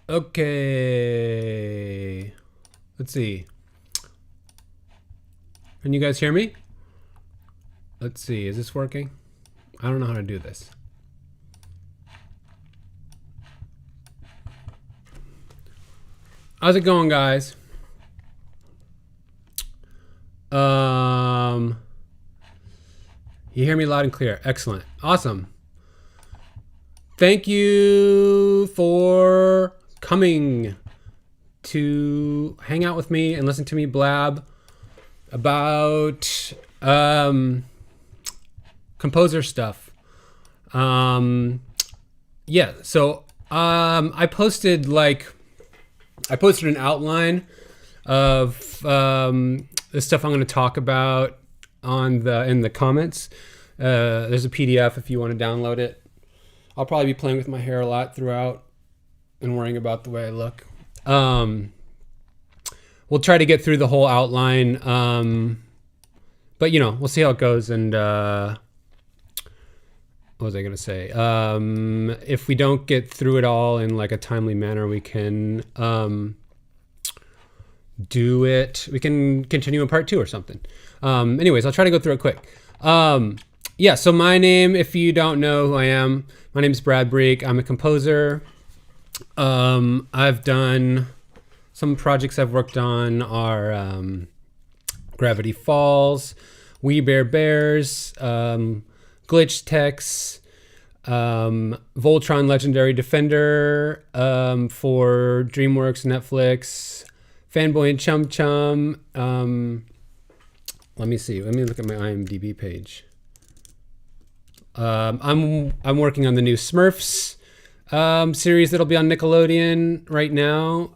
Okay. Let's see. Can you guys hear me? Let's see. Is this working? I don't know how to do this. How's it going, guys? You hear me loud and clear. Excellent. Awesome. Thank you for coming to hang out with me and listen to me blab about composer stuff. I posted an outline of the stuff I'm going to talk about in the comments. There's a PDF if you want to download it. I'll probably be playing with my hair a lot throughout and worrying about the way I look. We'll try to get through the whole outline, but we'll see how it goes. And what was I going to say? If we don't get through it all in like a timely manner, we can do it. We can continue in part 2 or something. Anyways, I'll try to go through it quick. So my name, if you don't know who I am, my name is Breeck. I'm a composer. I've done some projects I've worked on are Gravity Falls, We Bear Bears, Glitch Techs, Voltron Legendary Defender for DreamWorks, Netflix, Fanboy and Chum Chum. Let me see. Let me look at my IMDb page. I'm working on the new Smurfs series that'll be on Nickelodeon right now.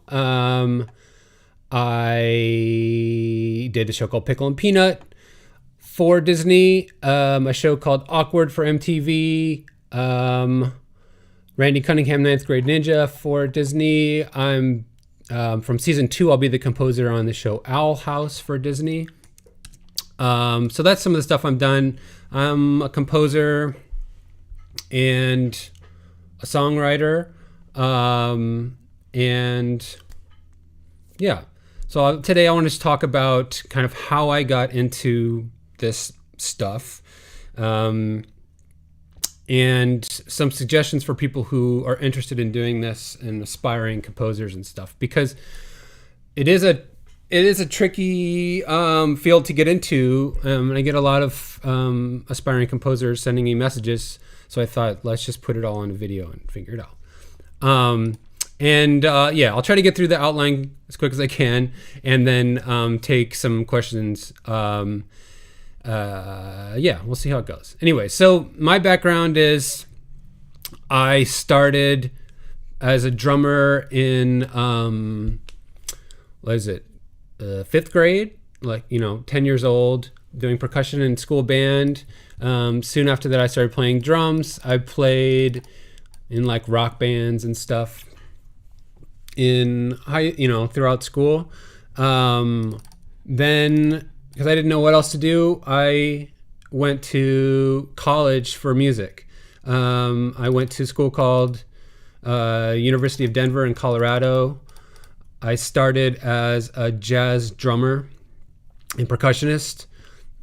I did a show called Pickle and Peanut for Disney, a show called Awkward for MTV, Randy Cunningham, 9th Grade Ninja for Disney. I'm from season 2, I'll be the composer on the show Owl House for Disney. So that's some of the stuff I've done. I'm a composer and a songwriter. So today I want to talk about kind of how I got into this stuff. And some suggestions for people who are interested in doing this and aspiring composers and stuff, because it is a tricky field to get into, and I get a lot of aspiring composers sending me messages. So I thought, let's just put it all on a video and figure it out. I'll try to get through the outline as quick as I can, and then take some questions. We'll see how it goes. Anyway, so my background is I started as a drummer in 5th grade, 10 years old, doing percussion in school band. Soon after that, I started playing drums. I played in like rock bands and stuff in throughout school. Then, because I didn't know what else to do, I went to college for music. I went to school called University of Denver in Colorado. I started as a jazz drummer and percussionist.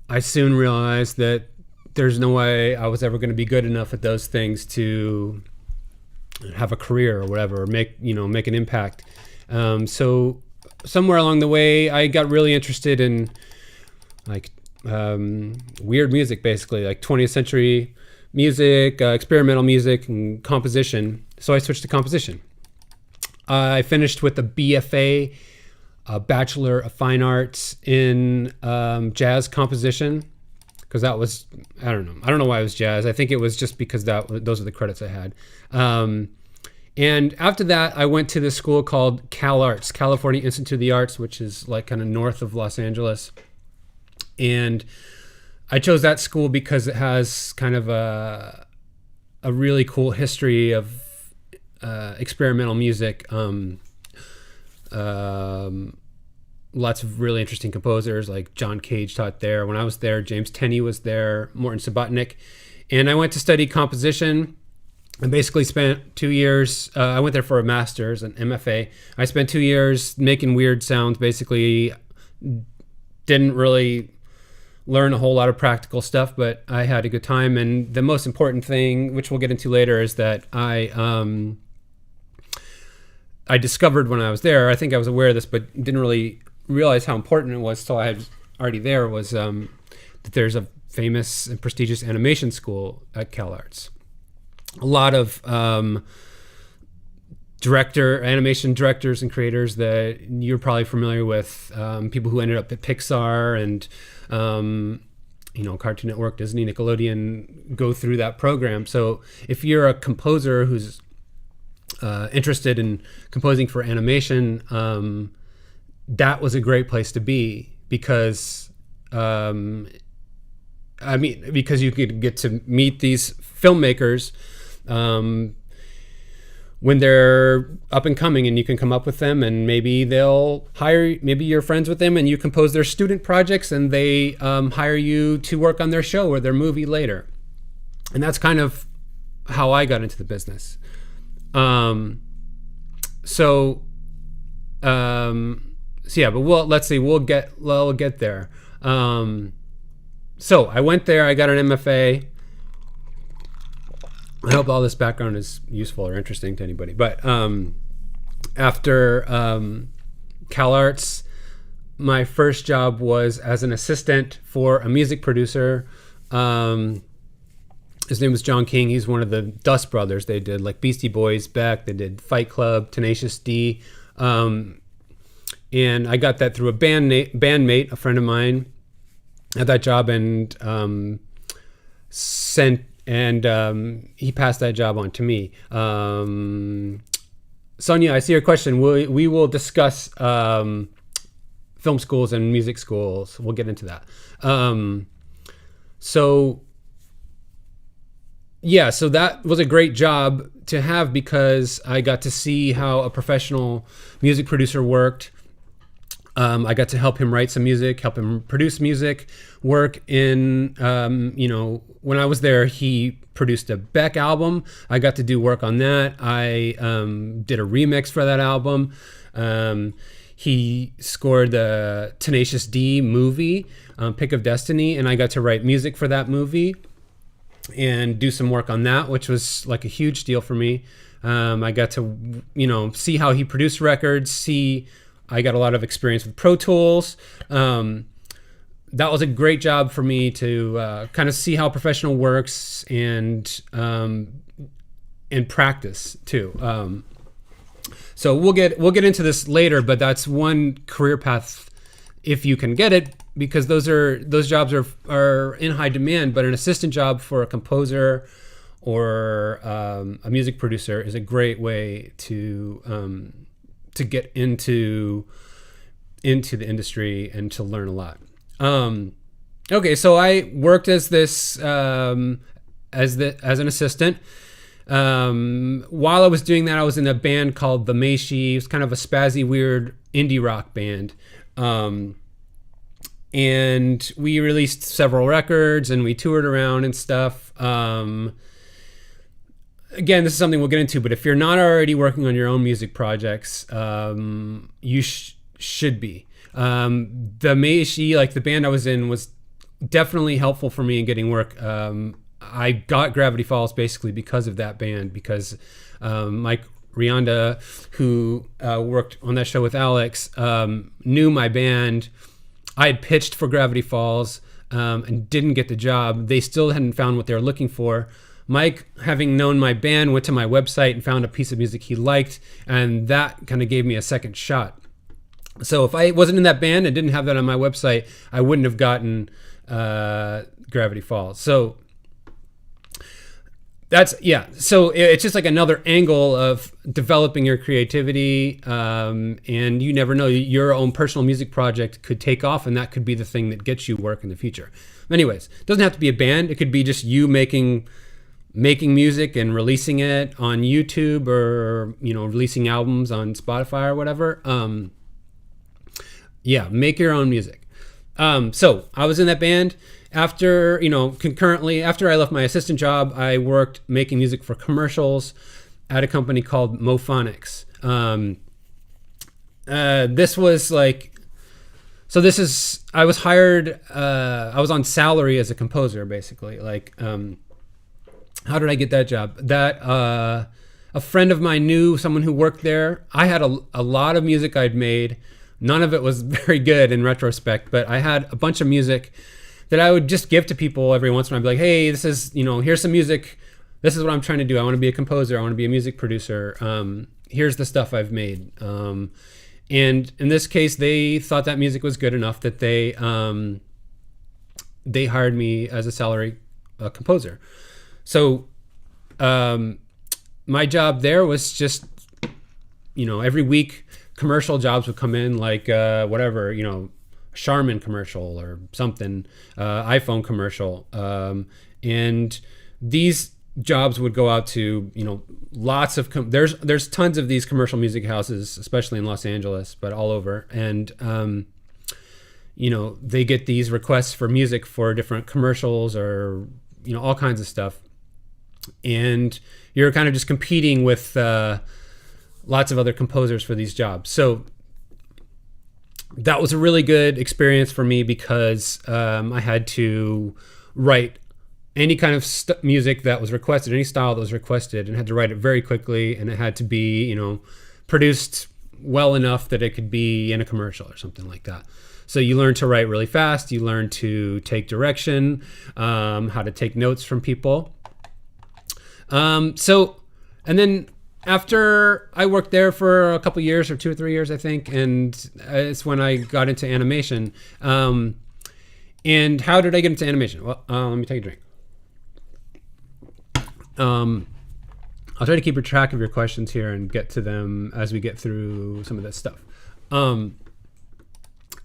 I soon realized that there's no way I was ever going to be good enough at those things to have a career or whatever, or make an impact. So somewhere along the way, I got really interested in weird music, basically, like 20th century music, experimental music, and composition. So I switched to composition. I finished with a BFA, a Bachelor of Fine Arts in jazz composition, because that was, I don't know why it was jazz. I think it was just because those are the credits I had. And after that, I went to this school called CalArts, California Institute of the Arts, which is like kind of north of Los Angeles. And I chose that school because it has kind of a really cool history of experimental music. Lots of really interesting composers, like John Cage taught there. When I was there, James Tenney was there, Morton Subotnick. And I went to study composition. I basically spent 2 years. I went there for a master's, an MFA. I spent 2 years making weird sounds. Basically, didn't really learn a whole lot of practical stuff, but I had a good time. And the most important thing, which we'll get into later, is that I discovered when I was there. I think I was aware of this, but didn't really realize how important it was till I had already there. Was that there's a famous and prestigious animation school at CalArts. A lot of animation directors and creators that you're probably familiar with, people who ended up at Pixar and Cartoon Network, Disney, Nickelodeon, go through that program. So if you're a composer who's interested in composing for animation, that was a great place to be because because you could get to meet these filmmakers when they're up and coming, and you can come up with them, and maybe they'll hire, maybe you're friends with them and you compose their student projects, and they hire you to work on their show or their movie later. And that's kind of how I got into the business. But let's see, we'll get there. So I went there, I got an MFA. I hope all this background is useful or interesting to anybody. But after CalArts, my first job was as an assistant for a music producer. His name was John King. He's one of the Dust Brothers. They did like Beastie Boys, Beck. They did Fight Club, Tenacious D. And I got that through a bandmate, a friend of mine, at that job, and he passed that job on to me. Sonia, I see your question. We will discuss film schools and music schools. We'll get into that. So that was a great job to have because I got to see how a professional music producer worked. I got to help him write some music, help him produce music, work in, when I was there, he produced a Beck album. I got to do work on that. I did a remix for that album. He scored the Tenacious D movie, Pick of Destiny, and I got to write music for that movie and do some work on that, which was like a huge deal for me. I got to, see how he produced records, I got a lot of experience with Pro Tools. That was a great job for me to kind of see how professional works and practice too. So we'll get into this later, but that's one career path if you can get it, because those jobs are in high demand. But an assistant job for a composer or a music producer is a great way to get into the industry and to learn a lot. Okay, so I worked as an assistant. While I was doing that, I was in a band called the Meishi. It was kind of a spazzy, weird indie rock band. And we released several records and we toured around and stuff. Again, this is something we'll get into, but if you're not already working on your own music projects, you should be. The Meishi, like the band I was in, was definitely helpful for me in getting work. I got Gravity Falls basically because of that band, because Mike Rianda, who worked on that show with Alex, knew my band. I had pitched for Gravity Falls and didn't get the job. They still hadn't found what they were looking for. Mike, having known my band, went to my website and found a piece of music he liked, and that kind of gave me a second shot. So if I wasn't in that band and didn't have that on my website, I wouldn't have gotten Gravity Falls. So so it's just like another angle of developing your creativity, and you never know, your own personal music project could take off, and that could be the thing that gets you work in the future. Anyways, it doesn't have to be a band. It could be just you making music and releasing it on YouTube, or releasing albums on Spotify or whatever. Make your own music. So I was in that band, after, concurrently, after I left my assistant job, I worked making music for commercials at a company called Mophonics. This was like, so this is, I was hired, I was on salary as a composer, basically. Like, how did I get that job? A friend of mine knew someone who worked there. I had a lot of music I'd made. None of it was very good in retrospect, but I had a bunch of music that I would just give to people every once in a while. I'd be like, hey, this is, here's some music. This is what I'm trying to do. I want to be a composer. I want to be a music producer. Here's the stuff I've made. And in this case, they thought that music was good enough that they hired me as a salary composer. So my job there was just, every week commercial jobs would come in, like whatever, Charmin commercial or something, iPhone commercial. And these jobs would go out to, lots of, there's tons of these commercial music houses, especially in Los Angeles, but all over. And, they get these requests for music for different commercials or, all kinds of stuff. And you're kind of just competing with lots of other composers for these jobs. So that was a really good experience for me because I had to write any kind of music that was requested, any style that was requested, and had to write it very quickly, and it had to be, produced well enough that it could be in a commercial or something like that. So you learn to write really fast. You learn to take direction, how to take notes from people. And then after I worked there for a couple years, or 2 or 3 years, I think, and it's when I got into animation. And how did I get into animation? Well, let me take a drink. I'll try to keep a track of your questions here and get to them as we get through some of this stuff.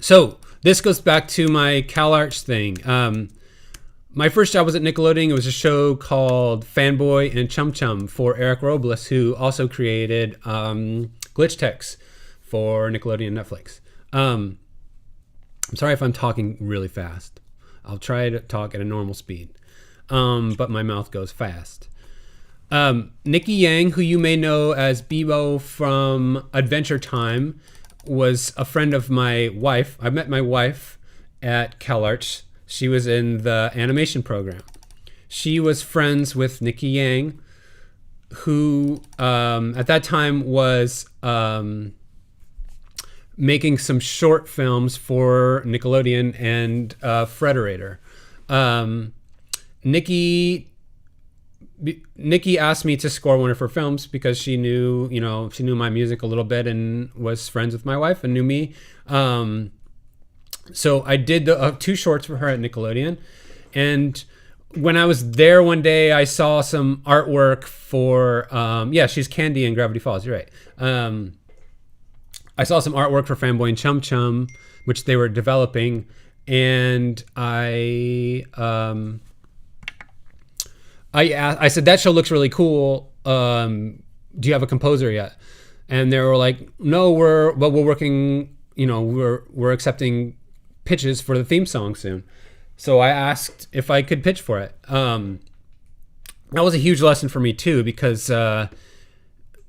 So this goes back to my CalArts thing. My first job was at Nickelodeon. It was a show called Fanboy and Chum Chum for Eric Robles, who also created glitch text for Nickelodeon and Netflix. I'm sorry if I'm talking really fast. I'll try to talk at a normal speed, but my mouth goes fast. Nikki Yang, who you may know as Bebo from Adventure Time, was a friend of my wife. I met my wife at CalArts. She was in the animation program. She was friends with Nikki Yang, who at that time was making some short films for Nickelodeon and Frederator. Nikki asked me to score one of her films because she knew my music a little bit and was friends with my wife and knew me. So I did the 2 shorts for her at Nickelodeon. And when I was there one day, I saw some artwork for, she's Candy in Gravity Falls. You're right. I saw some artwork for Fanboy and Chum Chum, which they were developing. And I said, that show looks really cool. Do you have a composer yet? And they were like, no, we're working, we're accepting pitches for the theme song soon. So I asked if I could pitch for it. That was a huge lesson for me too, because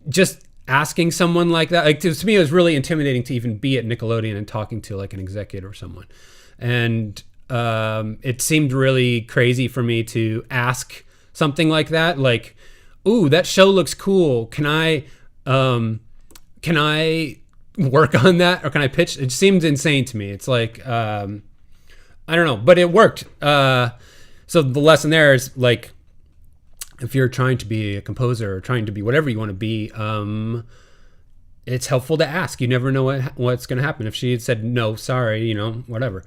just asking someone like that, like to me, it was really intimidating to even be at Nickelodeon and talking to like an executive or someone. And it seemed really crazy for me to ask something like that, like, ooh, that show looks cool. Can I work on that, or can I pitch? It seemed insane to me. It's like, I don't know, but it worked. So the lesson there is like, if you're trying to be a composer or trying to be whatever you want to be, it's helpful to ask. You never know what's going to happen. If she had said, no, sorry, whatever.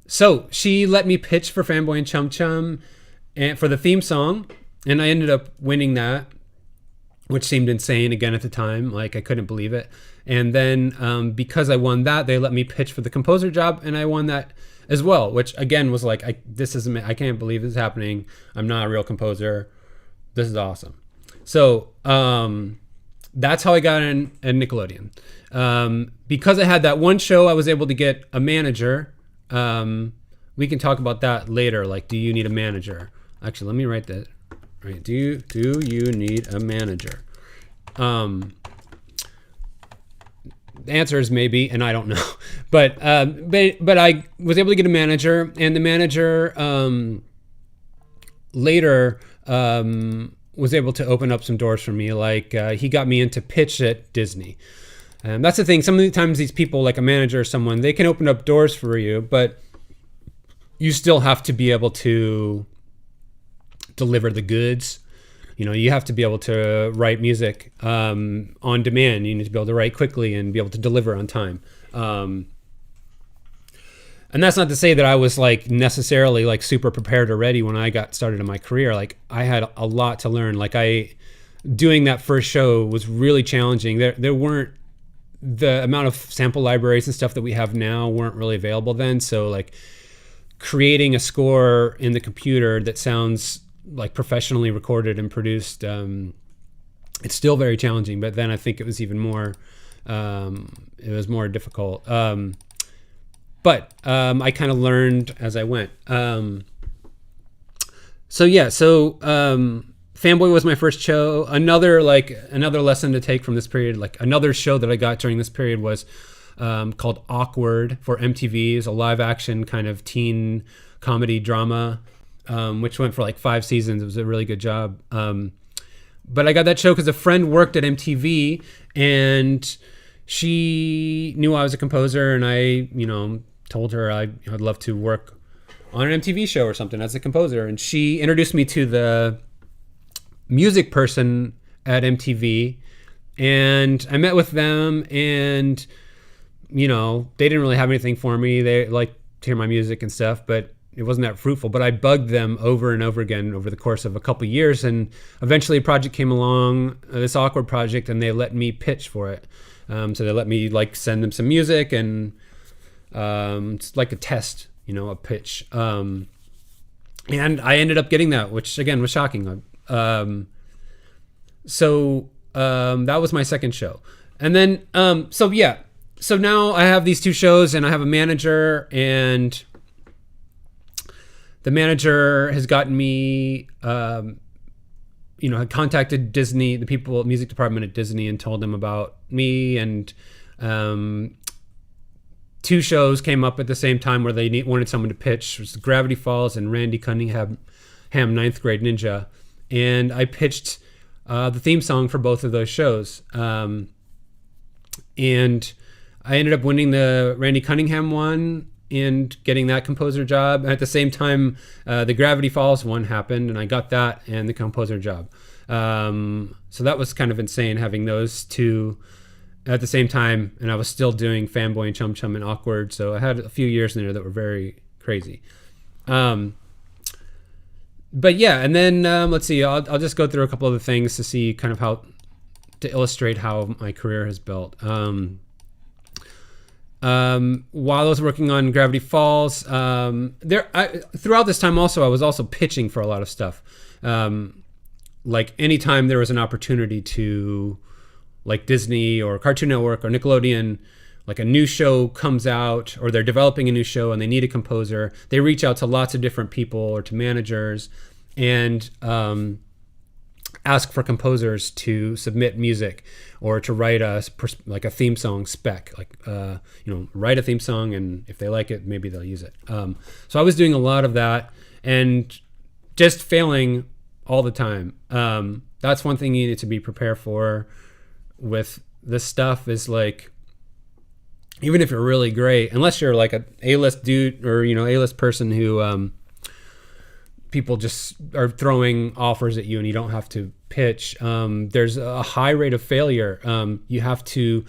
So she let me pitch for Fanboy and Chum Chum and for the theme song. And I ended up winning that, which seemed insane again at the time. Like, I couldn't believe it. And then because I won that, they let me pitch for the composer job, and I won that as well, which again was like, I can't believe this is happening. I'm not a real composer. This is awesome. So that's how I got in at Nickelodeon. Because I had that one show, I was able to get a manager we can talk about that later. Like, do you need a manager? Actually, let me write that. Right. Do you need a manager? The answer is maybe, and I don't know. But I was able to get a manager, and the manager later was able to open up some doors for me. Like he got me into pitch at Disney. That's the thing. Sometimes these people, like a manager or someone, they can open up doors for you, but you still have to be able to deliver the goods. You have to be able to write music on demand. You need to be able to write quickly and be able to deliver on time. And that's not to say that I was like necessarily like super prepared or ready when I got started in my career. Like I had a lot to learn. Like doing that first show was really challenging. There weren't the amount of sample libraries and stuff that we have now weren't really available then. So like creating a score in the computer that sounds like professionally recorded and produced, it's still very challenging, but then I think it was even more, it was more difficult. But I kind of learned as I went. Fanboy was my first show. Another lesson to take from this period, like another show that I got during this period was called Awkward for MTV. It's a live action kind of teen comedy drama, which went for like 5 seasons. It was a really good job. But I got that show because a friend worked at MTV and she knew I was a composer, and I, told her I'd love to work on an MTV show or something as a composer. And she introduced me to the music person at MTV, and I met with them, and they didn't really have anything for me. They liked to hear my music and stuff, but it wasn't that fruitful. But I bugged them over and over again over the course of a couple of years, and eventually a project came along, this Awkward project, and they let me pitch for it. So they let me like send them some music, and it's like a test, a pitch. And I ended up getting that, which again was shocking. So that was my second show. And then, so now I have these 2 shows, and I have a manager, and the manager has gotten me, had contacted Disney, the people at music department at Disney, and told them about me. And 2 shows came up at the same time where they wanted someone to pitch. It was Gravity Falls and Randy Cunningham, 9th Grade Ninja. And I pitched the theme song for both of those shows. And I ended up winning the Randy Cunningham one and getting that composer job. And at the same time, the Gravity Falls one happened, and I got that and the composer job. So that was kind of insane having those 2 at the same time. And I was still doing Fanboy and Chum Chum and Awkward. So I had a few years in there that were very crazy. But yeah, and then let's see, I'll just go through a couple other things to see kind of to illustrate how my career has built. While I was working on Gravity Falls, throughout this time also, I was also pitching for a lot of stuff. Like anytime there was an opportunity to, like Disney or Cartoon Network or Nickelodeon, like a new show comes out, or they're developing a new show and they need a composer, they reach out to lots of different people or to managers and ask for composers to submit music or to write a theme song spec, write a theme song, and if they like it, maybe they'll use it. So I was doing a lot of that and just failing all the time. That's one thing you need to be prepared for with this stuff, is like, even if you're really great, unless you're like a A-list dude or, A-list person who people just are throwing offers at you and you don't have to pitch, there's a high rate of failure. You have to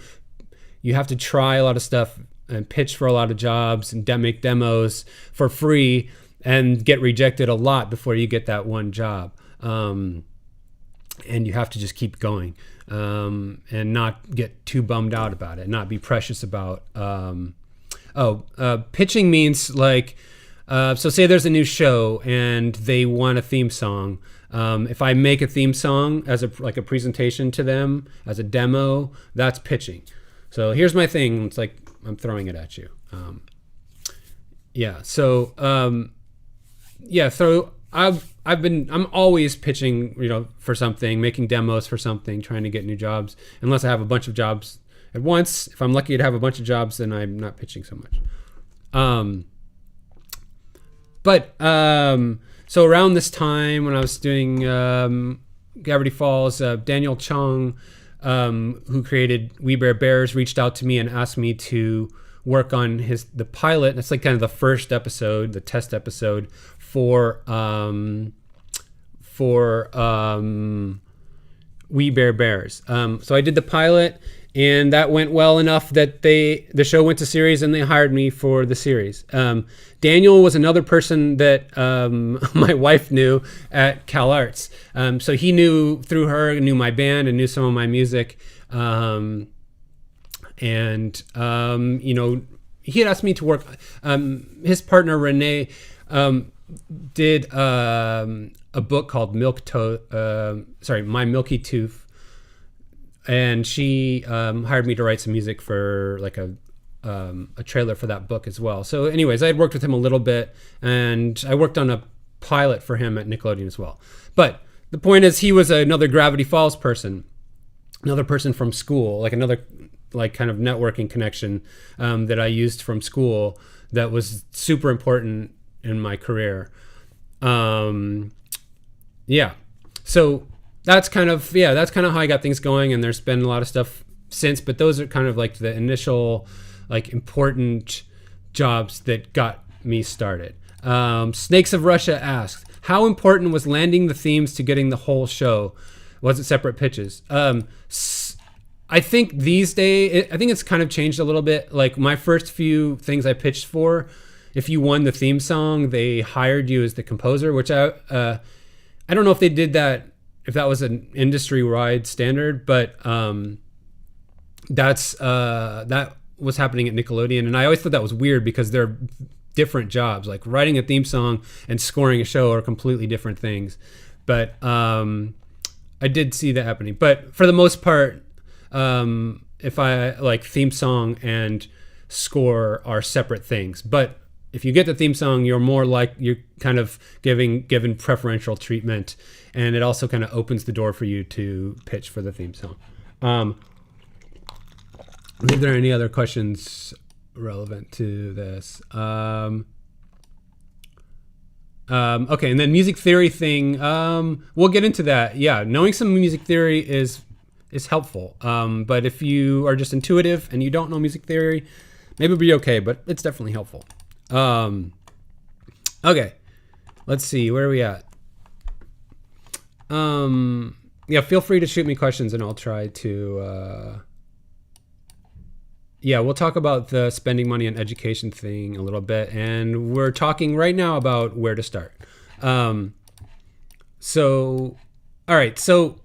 try a lot of stuff and pitch for a lot of jobs and make demos for free and get rejected a lot before you get that one job. And you have to just keep going. And not get too bummed out about it, not be precious about, pitching means like, so say there's a new show and they want a theme song. If I make a theme song as a presentation to them as a demo, that's pitching. So here's my thing. It's like, I'm throwing it at you. yeah. So yeah. So I'm always pitching, for something, making demos for something, trying to get new jobs. Unless I have a bunch of jobs at once. If I'm lucky to have a bunch of jobs, then I'm not pitching so much. So around this time when I was doing Gravity Falls, Daniel Chung, who created We Bear Bears, reached out to me and asked me to work on the pilot. That's like kind of the first episode, the test episode for We Bear Bears. So I did the pilot, and that went well enough that the show went to series, and they hired me for the series. Daniel was another person that my wife knew at CalArts. So he knew through her, knew my band and knew some of my music. He had asked me to work. His partner Renee did a book called My Milky Tooth, and she hired me to write some music for like a trailer for that book as well. So anyways, I had worked with him a little bit, and I worked on a pilot for him at Nickelodeon as well. But the point is, he was another Gravity Falls person, another person from school, like another like kind of networking connection that I used from school that was super important in my career. So that's kind of how I got things going, and there's been a lot of stuff since, but those are kind of like the initial like important jobs that got me started. Snakes of Russia asked, how important was landing the themes to getting the whole show? Was it separate pitches? I think these days, I think it's kind of changed a little bit. Like my first few things I pitched for, if you won the theme song, they hired you as the composer, which I don't know if they did that, if that was an industry-wide standard, but that was happening at Nickelodeon. And I always thought that was weird because they're different jobs. Like writing a theme song and scoring a show are completely different things. But I did see that happening. But for the most part, if I like theme song and score are separate things. But if you get the theme song, you're kind of given preferential treatment, and it also kind of opens the door for you to pitch for the theme song. I think there are any other questions relevant to this. Okay, and then music theory thing. We'll get into that. Yeah, knowing some music theory is helpful. But if you are just intuitive and you don't know music theory, maybe it'll be okay, but it's definitely helpful. Okay, let's see, where are we at? Yeah, feel free to shoot me questions and I'll try to, we'll talk about the spending money on education thing a little bit, and we're talking right now about where to start. All right, so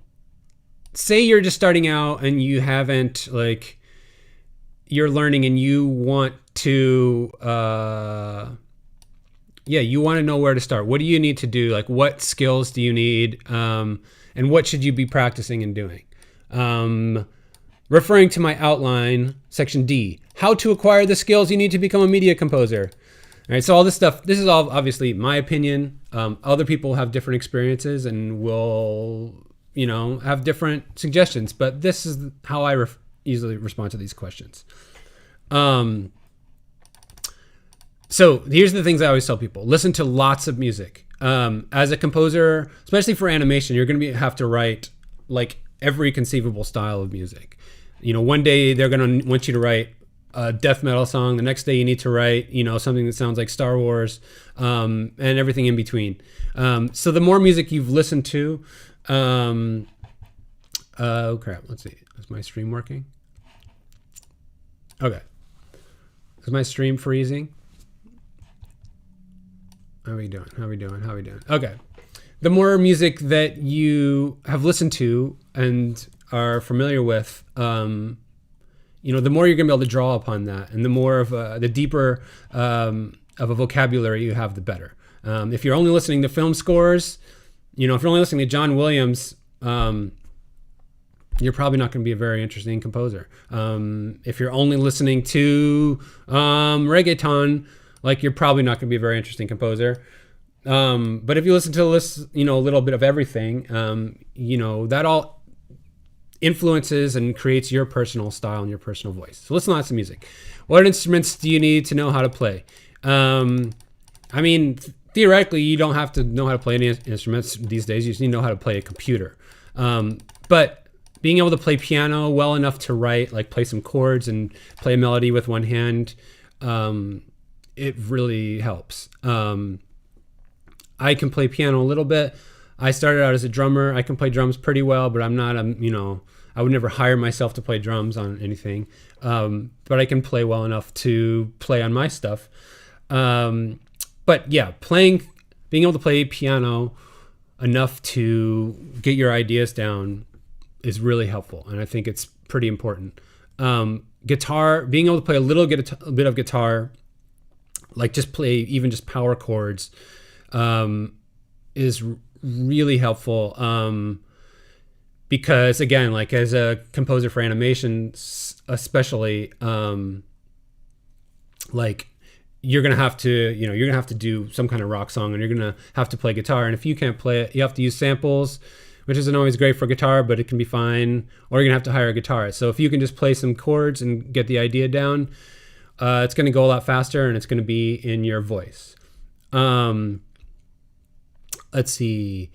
say you're just starting out and you haven't, like, you're learning and you want to, you want to know where to start. What do you need to do? Like, what skills do you need? And what should you be practicing and doing? Referring to my outline, section D, how to acquire the skills you need to become a media composer. All right, so all this stuff, this is all obviously my opinion. Other people have different experiences and will, have different suggestions, but this is how I easily respond to these questions. So here's the things I always tell people. Listen to lots of music. As a composer, especially for animation, you're going to have to write like every conceivable style of music. One day they're going to want you to write a death metal song. The next day you need to write, something that sounds like Star Wars, and everything in between. So the more music you've listened to, oh crap, let's see. Is my stream working? Okay. Is my stream freezing? How are we doing? Okay. The more music that you have listened to and are familiar with, the more you're going to be able to draw upon that, and the more of the deeper of a vocabulary you have, the better. If you're only listening to film scores, if you're only listening to John Williams, you're probably not going to be a very interesting composer. If you're only listening to reggaeton, like you're probably not going to be a very interesting composer. But if you listen to this, a little bit of everything, that all influences and creates your personal style and your personal voice. So listen to lots of music. What instruments do you need to know how to play? Theoretically, you don't have to know how to play any instruments these days. You just need to know how to play a computer. But being able to play piano well enough to write, like play some chords and play a melody with one hand, it really helps. I can play piano a little bit. I started out as a drummer. I can play drums pretty well, but I'm not, I would never hire myself to play drums on anything. But I can play well enough to play on my stuff. But yeah, being able to play piano enough to get your ideas down is really helpful. And I think it's pretty important. Guitar, being able to play a bit of guitar, like just power chords, is really helpful. Because again, like as a composer for animation, especially, like you're going to have to do some kind of rock song, and you're going to have to play guitar. And if you can't play it, you have to use samples, which isn't always great for guitar, but it can be fine. Or you're going to have to hire a guitarist. So if you can just play some chords and get the idea down, it's going to go a lot faster, and it's going to be in your voice. Let's see.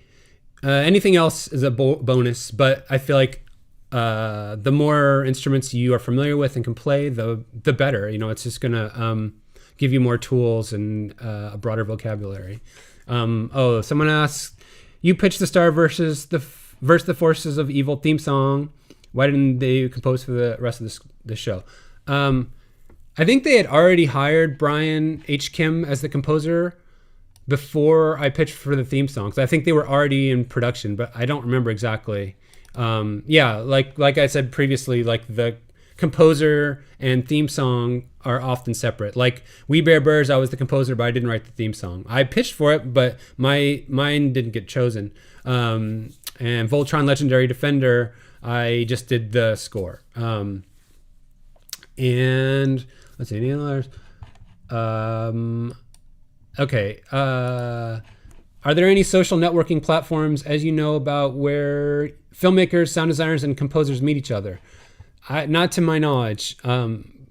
Anything else is a bonus, but I feel like the more instruments you are familiar with and can play, the better. It's just going to give you more tools and a broader vocabulary. Someone asks, you pitched the Star versus the Forces of Evil theme song. Why didn't they compose for the rest of the show? I think they had already hired Brian H. Kim as the composer before I pitched for the theme songs. I think they were already in production, but I don't remember exactly. Like I said previously, like the composer and theme song are often separate. Like We Bare Birds, I was the composer, but I didn't write the theme song. I pitched for it, but mine didn't get chosen. And Voltron Legendary Defender, I just did the score. And let's see, any others? Okay. Are there any social networking platforms, as you know about, where filmmakers, sound designers, and composers meet each other? Not to my knowledge.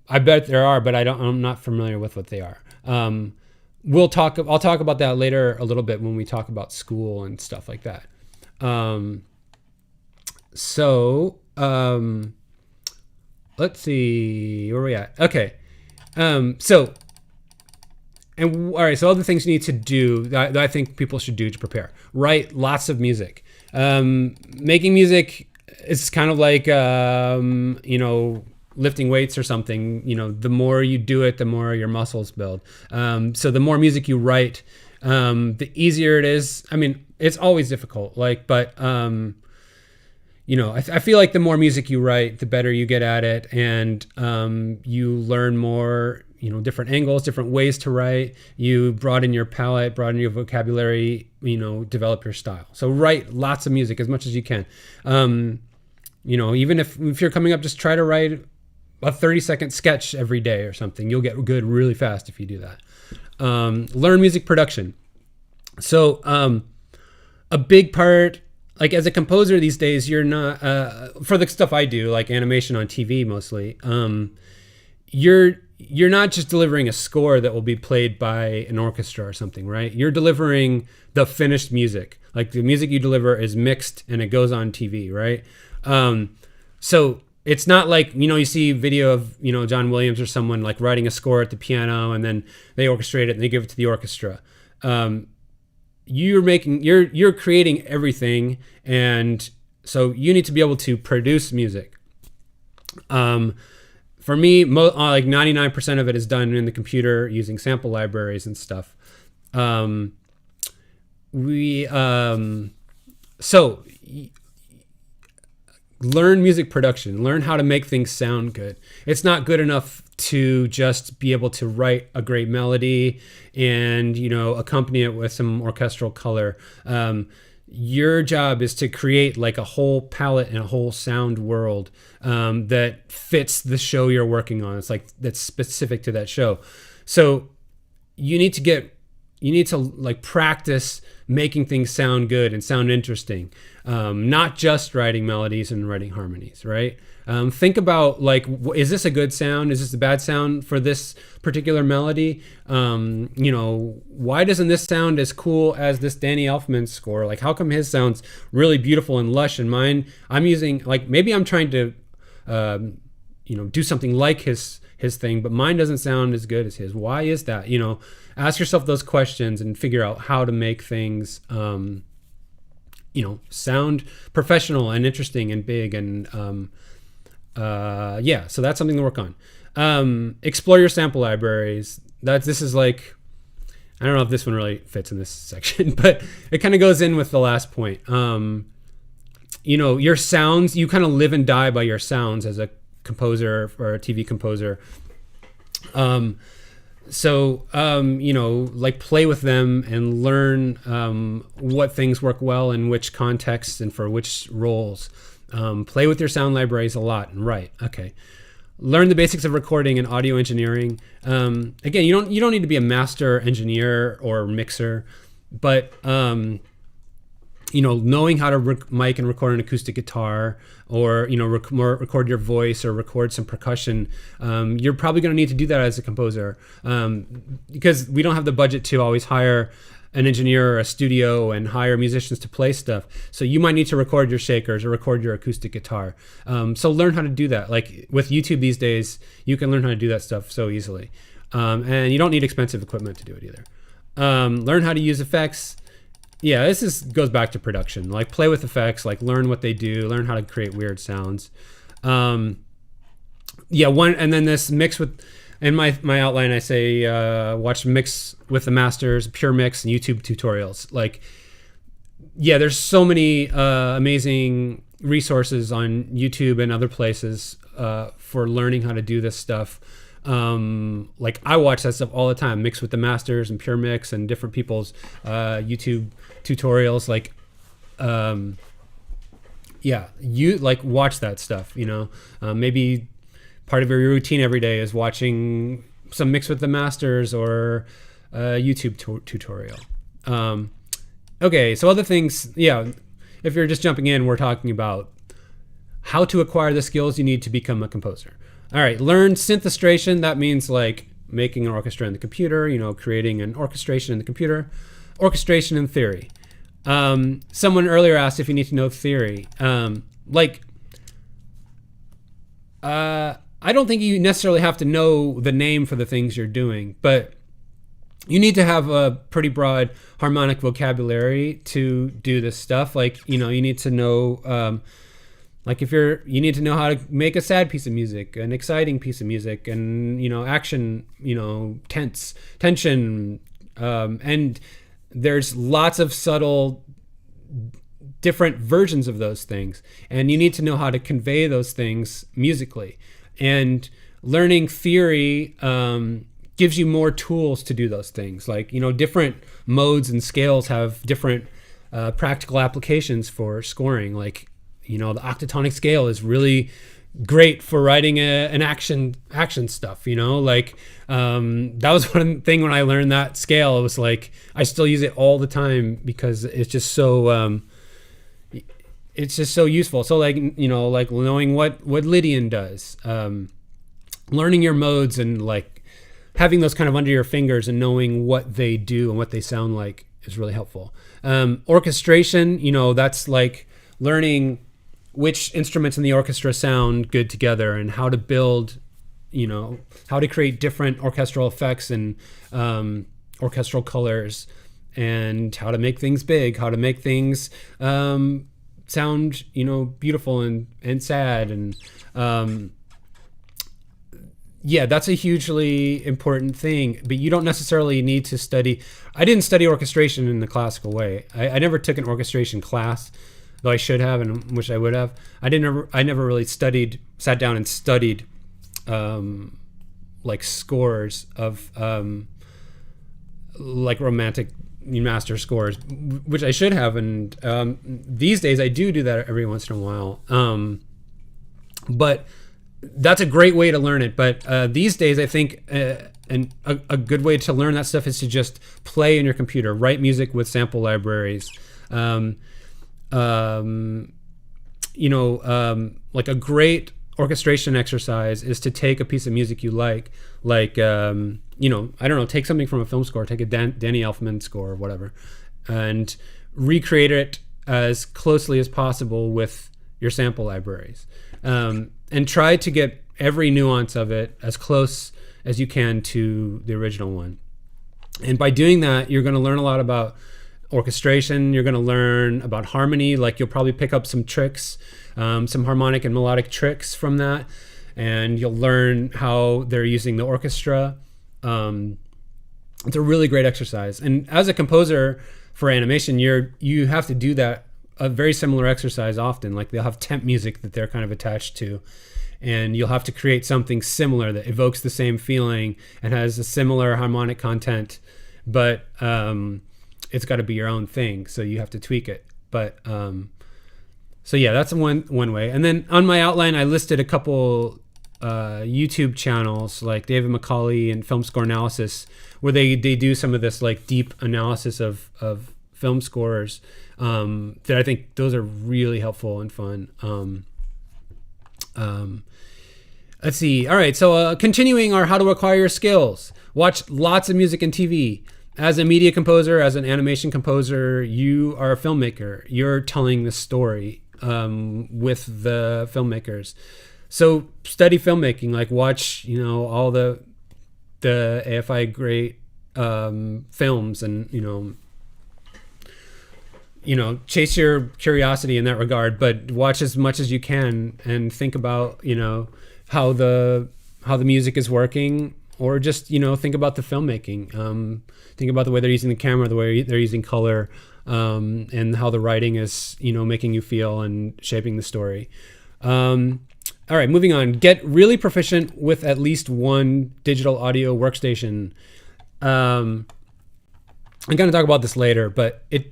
I bet there are, but I'm not familiar with what they are. I'll talk about that later a little bit when we talk about school and stuff like that. Let's see, where are we at? Okay. So other things you need to do that I think people should do to prepare. Write lots of music. Making music is kind of like, lifting weights or something. The more you do it, the more your muscles build. So the more music you write, the easier it is. I mean, it's always difficult, but I feel like the more music you write, the better you get at it. And you learn more, different angles, different ways to write. You broaden your palette, broaden your vocabulary, develop your style. So write lots of music as much as you can. Even if you're coming up, just try to write a 30-second sketch every day or something. You'll get good really fast if you do that. Learn music production. So a big part, like as a composer these days, you're not, for the stuff I do, like animation on TV mostly, you're not just delivering a score that will be played by an orchestra or something, right? You're delivering the finished music. Like the music you deliver is mixed and it goes on TV, right? So it's not like, you see video of, John Williams or someone like writing a score at the piano and then they orchestrate it and they give it to the orchestra. You're creating everything. And so you need to be able to produce music. For me, like 99% of it is done in the computer using sample libraries and stuff. Learn music production. Learn how to make things sound good. It's not good enough to just be able to write a great melody and, accompany it with some orchestral color. Your job is to create like a whole palette and a whole sound world that fits the show you're working on. It's like that's specific to that show. So you need to like practice making things sound good and sound interesting, not just writing melodies and writing harmonies, right? Think about like, is this a good sound? Is this a bad sound for this particular melody? Why doesn't this sound as cool as this Danny Elfman score? Like, how come his sounds really beautiful and lush, and mine, I'm using, like, maybe I'm trying to, do something like his thing, but mine doesn't sound as good as his. Why is that? Ask yourself those questions and figure out how to make things, sound professional and interesting and big. And so that's something to work on. Explore your sample libraries. This is like, I don't know if this one really fits in this section, but it kind of goes in with the last point. Your sounds, you kind of live and die by your sounds as a composer or a TV composer. Like play with them and learn what things work well in which contexts and for which roles. Play with your sound libraries a lot and write. Okay. Learn the basics of recording and audio engineering. Again, you don't need to be a master engineer or mixer, but knowing how to mic and record an acoustic guitar, or record your voice or record some percussion, you're probably going to need to do that as a composer, because we don't have the budget to always hire an engineer or a studio and hire musicians to play stuff. So you might need to record your shakers or record your acoustic guitar. So learn how to do that. Like with YouTube these days, you can learn how to do that stuff so easily, and you don't need expensive equipment to do it either. Learn how to use effects. Yeah, goes back to production. Like play with effects, like learn what they do, learn how to create weird sounds. And then this mix with, in my outline, I say watch Mix with the Masters, Pure Mix, and YouTube tutorials. Like, yeah, there's so many amazing resources on YouTube and other places for learning how to do this stuff. Like I watch that stuff all the time, Mix with the Masters and Pure Mix and different people's YouTube tutorials. Like, you like watch that stuff, maybe part of your routine every day is watching some Mix with the Masters or a YouTube tutorial. Okay, so other things, if you're just jumping in, we're talking about how to acquire the skills you need to become a composer. All right, learn synthestration. That means like making an orchestra in the computer, creating an orchestration in the computer. Orchestration in theory. Someone earlier asked if you need to know theory. I don't think you necessarily have to know the name for the things you're doing, but you need to have a pretty broad harmonic vocabulary to do this stuff. Like, you need to know, like you need to know how to make a sad piece of music, an exciting piece of music, and, action, tension, and there's lots of subtle different versions of those things, and you need to know how to convey those things musically. And learning theory gives you more tools to do those things. Like, different modes and scales have different practical applications for scoring. Like, the octatonic scale is really great for writing an action stuff, that was one thing when I learned that scale. It was like, I still use it all the time because it's just so useful. So like knowing what Lydian does, learning your modes and like having those kind of under your fingers and knowing what they do and what they sound like is really helpful. Orchestration, that's like learning which instruments in the orchestra sound good together and how to build, how to create different orchestral effects and orchestral colors, and how to make things big, how to make things sound, beautiful and sad. And that's a hugely important thing, but you don't necessarily need to study. I didn't study orchestration in the classical way. I never took an orchestration class, though I should have, and wish I would have. I never really sat down and studied like scores of like romantic master scores, which I should have. And these days I do that every once in a while. But that's a great way to learn it. But these days I think And a good way to learn that stuff is to just play in your computer, write music with sample libraries. Like a great orchestration exercise is to take a piece of music you like, I don't know, take something from a film score, take a Danny Elfman score or whatever, and recreate it as closely as possible with your sample libraries, and try to get every nuance of it as close as you can to the original one. And by doing that, you're going to learn a lot about orchestration. You're going to learn about harmony. Like, you'll probably pick up some tricks, some harmonic and melodic tricks from that, and you'll learn how they're using the orchestra. It's a really great exercise. And as a composer for animation, you have to do that, a very similar exercise often. Like, they'll have temp music that they're kind of attached to, and you'll have to create something similar that evokes the same feeling and has a similar harmonic content, but it's got to be your own thing, so you have to tweak it. But so yeah, that's one way. And then on my outline, I listed a couple YouTube channels like David McCauley and Film Score Analysis, where they do some of this like deep analysis of film scores, that I think those are really helpful and fun. Let's see. All right. So continuing our how to acquire your skills. Watch lots of music and TV. As a media composer, as an animation composer, you are a filmmaker. You're telling the story with the filmmakers. So study filmmaking. Like, watch, all the AFI great films, and chase your curiosity in that regard, but watch as much as you can and think about, how the music is working, or just, think about the filmmaking. Think about the way they're using the camera, the way they're using color, and how the writing is, making you feel and shaping the story. All right, moving on. Get really proficient with at least one digital audio workstation. I'm going to talk about this later, but it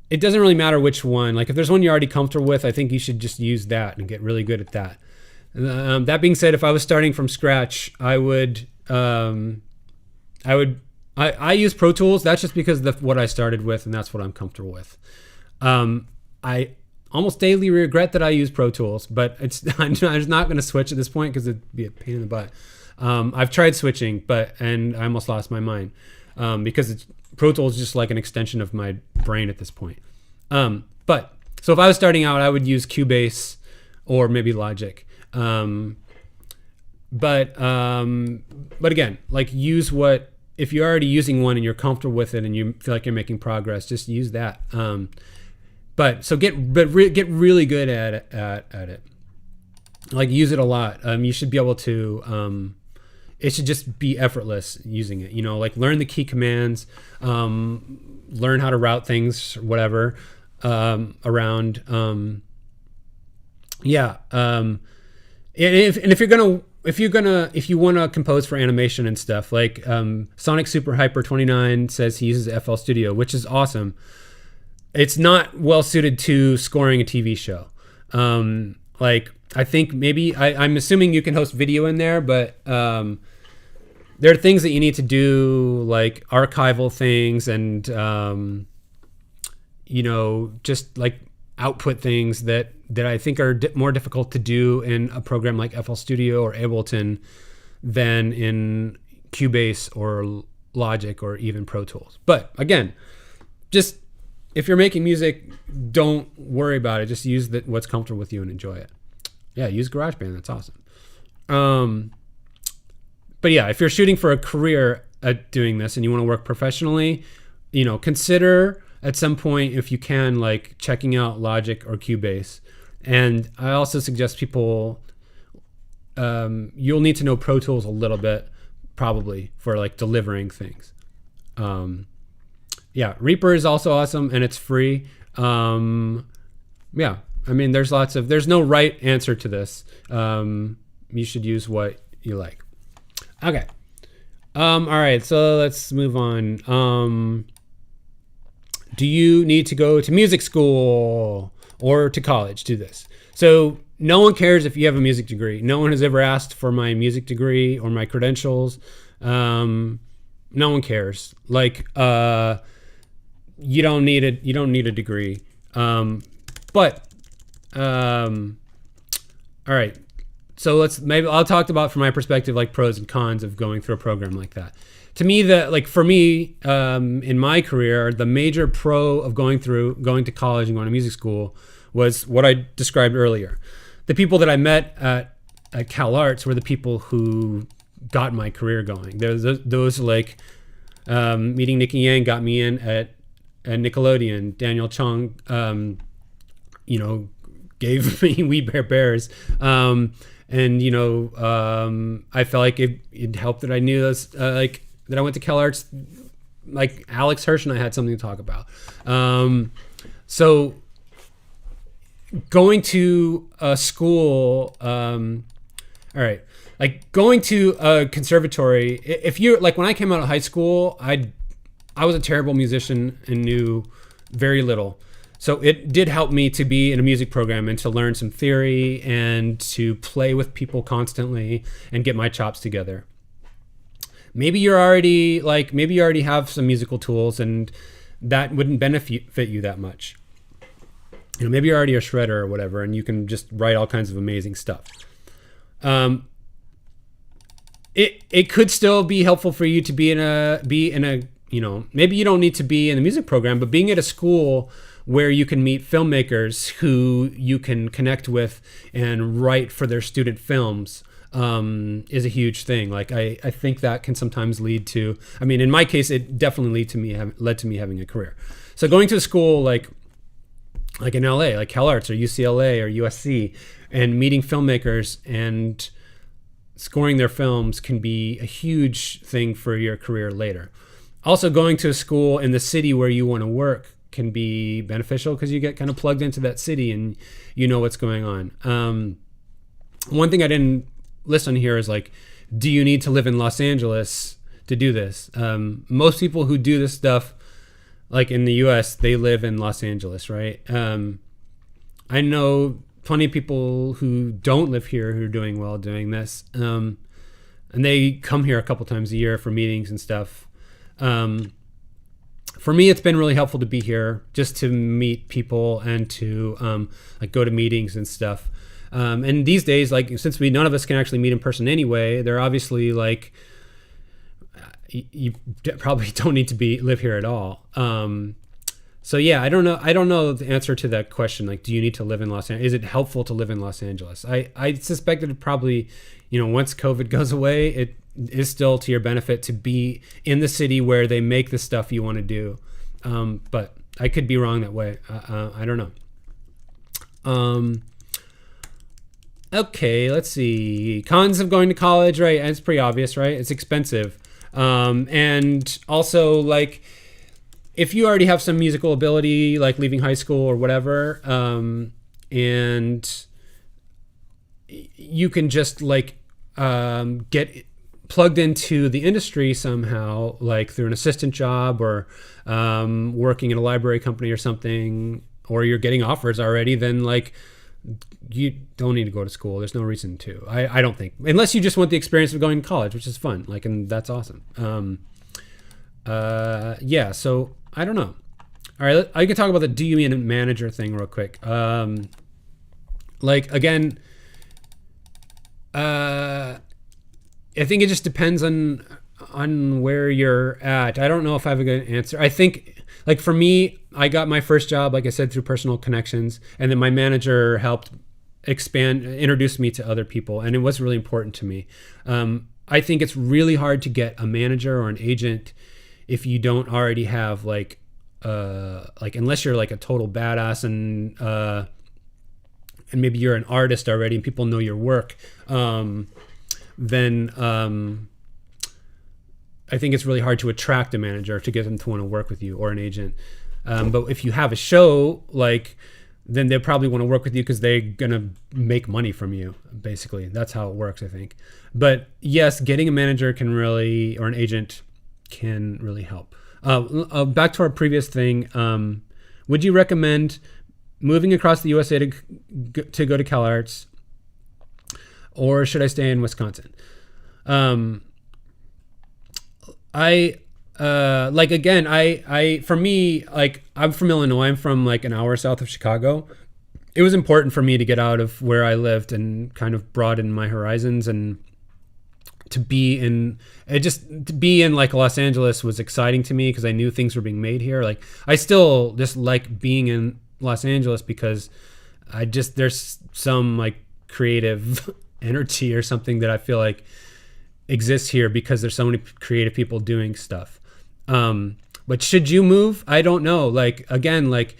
doesn't really matter which one. Like, if there's one you're already comfortable with, I think you should just use that and get really good at that. That being said, if I was starting from scratch, I use Pro Tools. That's just because what I started with, and that's what I'm comfortable with. I almost daily regret that I use Pro Tools, but I'm just not going to switch at this point because it'd be a pain in the butt. I've tried switching, and I almost lost my mind, because Pro Tools is just like an extension of my brain at this point. But so if I was starting out, I would use Cubase or maybe Logic. But again, like, if you're already using one and you're comfortable with it and you feel like you're making progress, just use that. But get really good at it. Like, use it a lot. You should be able to, it should just be effortless using it, like, learn the key commands, learn how to route things, whatever, around. If you want to compose for animation and stuff, like, Sonic Super Hyper 29 says he uses FL Studio, which is awesome. It's not well suited to scoring a TV show. Like, I think maybe I'm assuming you can host video in there, but there are things that you need to do, like archival things and just like output things that I think are more difficult to do in a program like FL Studio or Ableton than in Cubase or Logic or even Pro Tools. But again, just if you're making music, don't worry about it. Just use what's comfortable with you and enjoy it. Yeah, use GarageBand. That's awesome. But yeah, if you're shooting for a career at doing this and you want to work professionally, consider at some point, if you can, like, checking out Logic or Cubase. And I also suggest people, you'll need to know Pro Tools a little bit, probably, for like delivering things. Reaper is also awesome, and it's free. There's no right answer to this. You should use what you like. Okay. All right, so let's move on. Do you need to go to music school or to college to do this? So no one cares if you have a music degree. No one has ever asked for my music degree or my credentials. No one cares. Like, you don't need it. You don't need a degree. But all right. So maybe I'll talk about from my perspective, like pros and cons of going through a program like that. To me, for me, in my career, the major pro of going to college and going to music school was what I described earlier. The people that I met at CalArts were the people who got my career going. Those like meeting Nicky Yang got me in at Nickelodeon. Daniel Chong, gave me We Bare Bears. And I felt like it helped that I knew those, that I went to CalArts. Like Alex Hirsch and I had something to talk about. So going to a school, all right, like going to a conservatory. If you're like, when I came out of high school, I was a terrible musician and knew very little. So it did help me to be in a music program and to learn some theory and to play with people constantly and get my chops together. Maybe you already have some musical tools and that wouldn't benefit you that much. Maybe you're already a shredder or whatever, and you can just write all kinds of amazing stuff. It could still be helpful for you to be in a maybe you don't need to be in the music program, but being at a school where you can meet filmmakers who you can connect with and write for their student films is a huge thing. Like I think that can sometimes lead to, in my case, it definitely led to me having a career. So going to a school like in LA, like CalArts or UCLA or USC, and meeting filmmakers and scoring their films can be a huge thing for your career later. Also, going to a school in the city where you want to work can be beneficial because you get kind of plugged into that city and you know what's going on. One thing I didn't list on here is like, do you need to live in Los Angeles to do this? Most people who do this stuff, like in the US, they live in Los Angeles, right? I know plenty of people who don't live here who are doing well doing this. And they come here a couple times a year for meetings and stuff. For me, it's been really helpful to be here just to meet people and to go to meetings and stuff. And these days, since none of us can actually meet in person anyway, they're obviously you probably don't need to live here at all. So yeah, I don't know the answer to that question. Like, do you need to live in Los Angeles? Is it helpful to live in Los Angeles? I suspect that it probably, once COVID goes away, it is still to your benefit to be in the city where they make the stuff you want to do. But I could be wrong that way. I don't know. Okay, let's see. Cons of going to college, right? It's pretty obvious, right? It's expensive. And also, if you already have some musical ability, like leaving high school or whatever, and you can just get plugged into the industry somehow, like through an assistant job or working in a library company or something, or you're getting offers already, then you don't need to go to school. There's no reason to. I don't think, unless you just want the experience of going to college, which is fun, and that's awesome. Yeah, so I don't know. All right, I can talk about the do you mean a manager thing real quick. Again, I think it just depends on where you're at. I don't know if I have a good answer. I think, for me, I got my first job, like I said, through personal connections, and then my manager helped introduce me to other people, and it was really important to me. I think it's really hard to get a manager or an agent if you don't already have unless you're a total badass and maybe you're an artist already and people know your work. Then I think it's really hard to attract a manager to get them to want to work with you, or an agent. But if you have a show, then they'll probably want to work with you because they're going to make money from you, basically. That's how it works, I think. But yes, getting a manager or an agent can really help. Back to our previous thing, would you recommend moving across the USA to go to CalArts, or should I stay in Wisconsin? I like again, I for me, like I'm from Illinois. I'm from like an hour south of Chicago. It was important for me to get out of where I lived and kind of broaden my horizons, and to be in like Los Angeles was exciting to me because I knew things were being made here. Like I still just like being in Los Angeles because there's some like creative energy or something that I feel like exists here because there's so many creative people doing stuff. But should you move? I don't know. Like again, like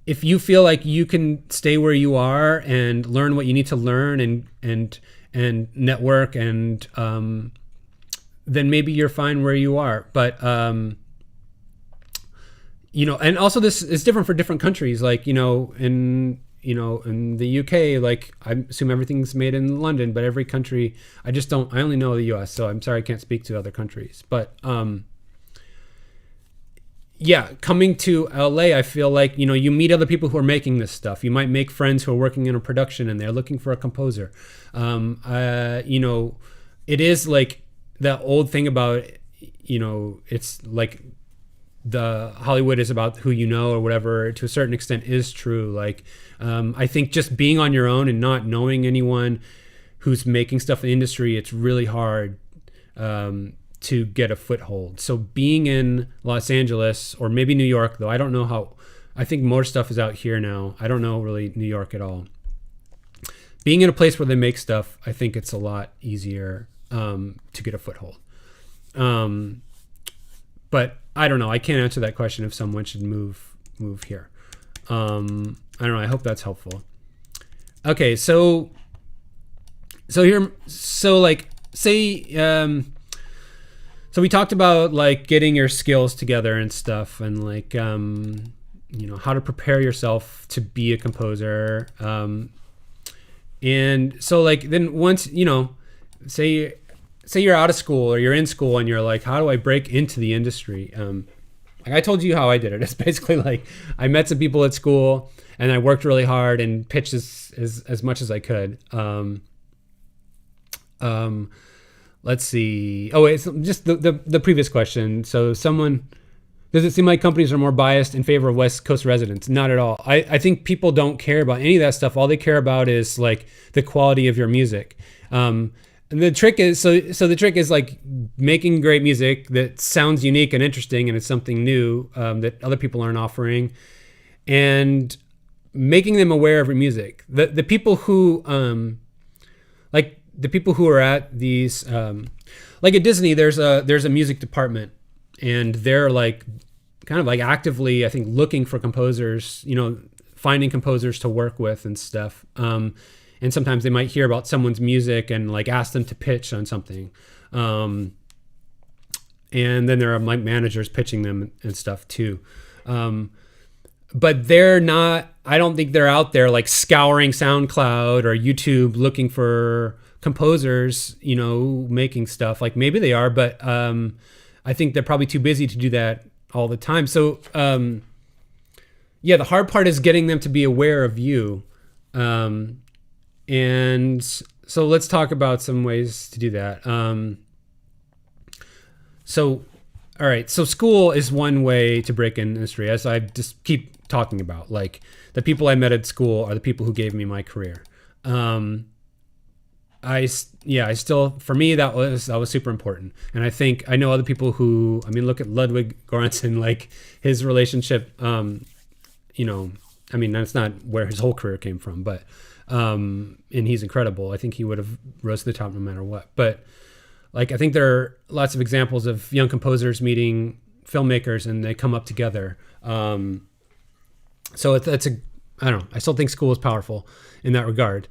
if you feel like you can stay where you are and learn what you need to learn and network and then maybe you're fine where you are. But and also this is different for different countries. Like in the UK, like I assume everything's made in London, but every country, I only know the US, so I'm sorry I can't speak to other countries. But yeah, coming to LA, I feel like, you meet other people who are making this stuff. You might make friends who are working in a production and they're looking for a composer. It is like that old thing about, it's like the Hollywood is about who you know or whatever, to a certain extent is true. Like, I think just being on your own and not knowing anyone who's making stuff in the industry, it's really hard to get a foothold. So being in Los Angeles or maybe New York, though I don't know how, I think more stuff is out here now. I don't know really New York at all. Being in a place where they make stuff, I think it's a lot easier to get a foothold. But I don't know. I can't answer that question if someone should move here. I don't know. I hope that's helpful. Okay, so like say so we talked about like getting your skills together and stuff, and like how to prepare yourself to be a composer. And so like then once say you're out of school or you're in school and you're like, how do I break into the industry? Like I told you how I did it. It's basically like I met some people at school and I worked really hard and pitched as much as I could. Let's see. Oh, it's just the previous question. So does it seem like companies are more biased in favor of West Coast residents? Not at all. I think people don't care about any of that stuff. All they care about is like the quality of your music. And the trick is, so the trick is like making great music that sounds unique and interesting and it's something new that other people aren't offering, and making them aware of your music. The people who the people who are at these like at Disney, there's a music department, and they're like kind of like actively, I think, looking for composers, finding composers to work with and stuff. And sometimes they might hear about someone's music and like ask them to pitch on something. And then there are like managers pitching them and stuff too. But they're not, I don't think they're out there like scouring SoundCloud or YouTube looking for composers, making stuff. Like maybe they are, but I think they're probably too busy to do that all the time. So yeah, the hard part is getting them to be aware of you. And so let's talk about some ways to do that. So, all right. So school is one way to break in industry, as I just keep talking about. Like the people I met at school are the people who gave me my career. I still, for me, that was super important. And I think I know other people who, look at Ludwig Göransson, like his relationship, that's not where his whole career came from, but, and he's incredible. I think he would have rose to the top no matter what. But like, I think there are lots of examples of young composers meeting filmmakers and they come up together. So I still think school is powerful in that regard.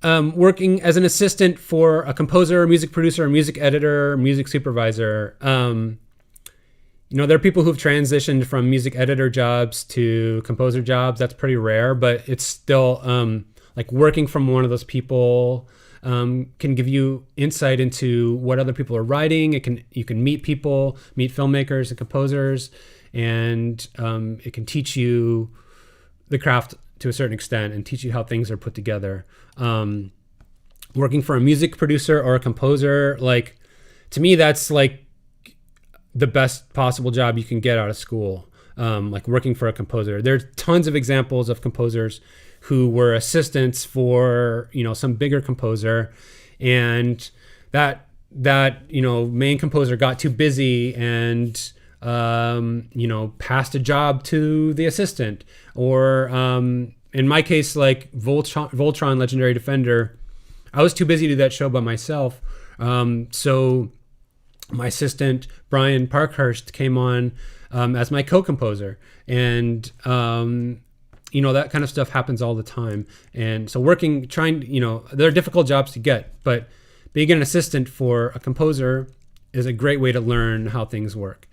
Working as an assistant for a composer, music producer, music editor, music supervisor. There are people who've transitioned from music editor jobs to composer jobs. That's pretty rare, but it's still like working from one of those people can give you insight into what other people are writing. You can meet people, meet filmmakers and composers, and it can teach you the craft to a certain extent and teach you how things are put together. Working for a music producer or a composer, like to me, that's like the best possible job you can get out of school, like working for a composer. There's tons of examples of composers who were assistants for, some bigger composer, and that main composer got too busy and passed a job to the assistant, or in my case, like Voltron Legendary Defender, I was too busy to do that show by myself. So my assistant, Brian Parkhurst, came on as my co-composer. And, that kind of stuff happens all the time. And so there are difficult jobs to get, but being an assistant for a composer is a great way to learn how things work.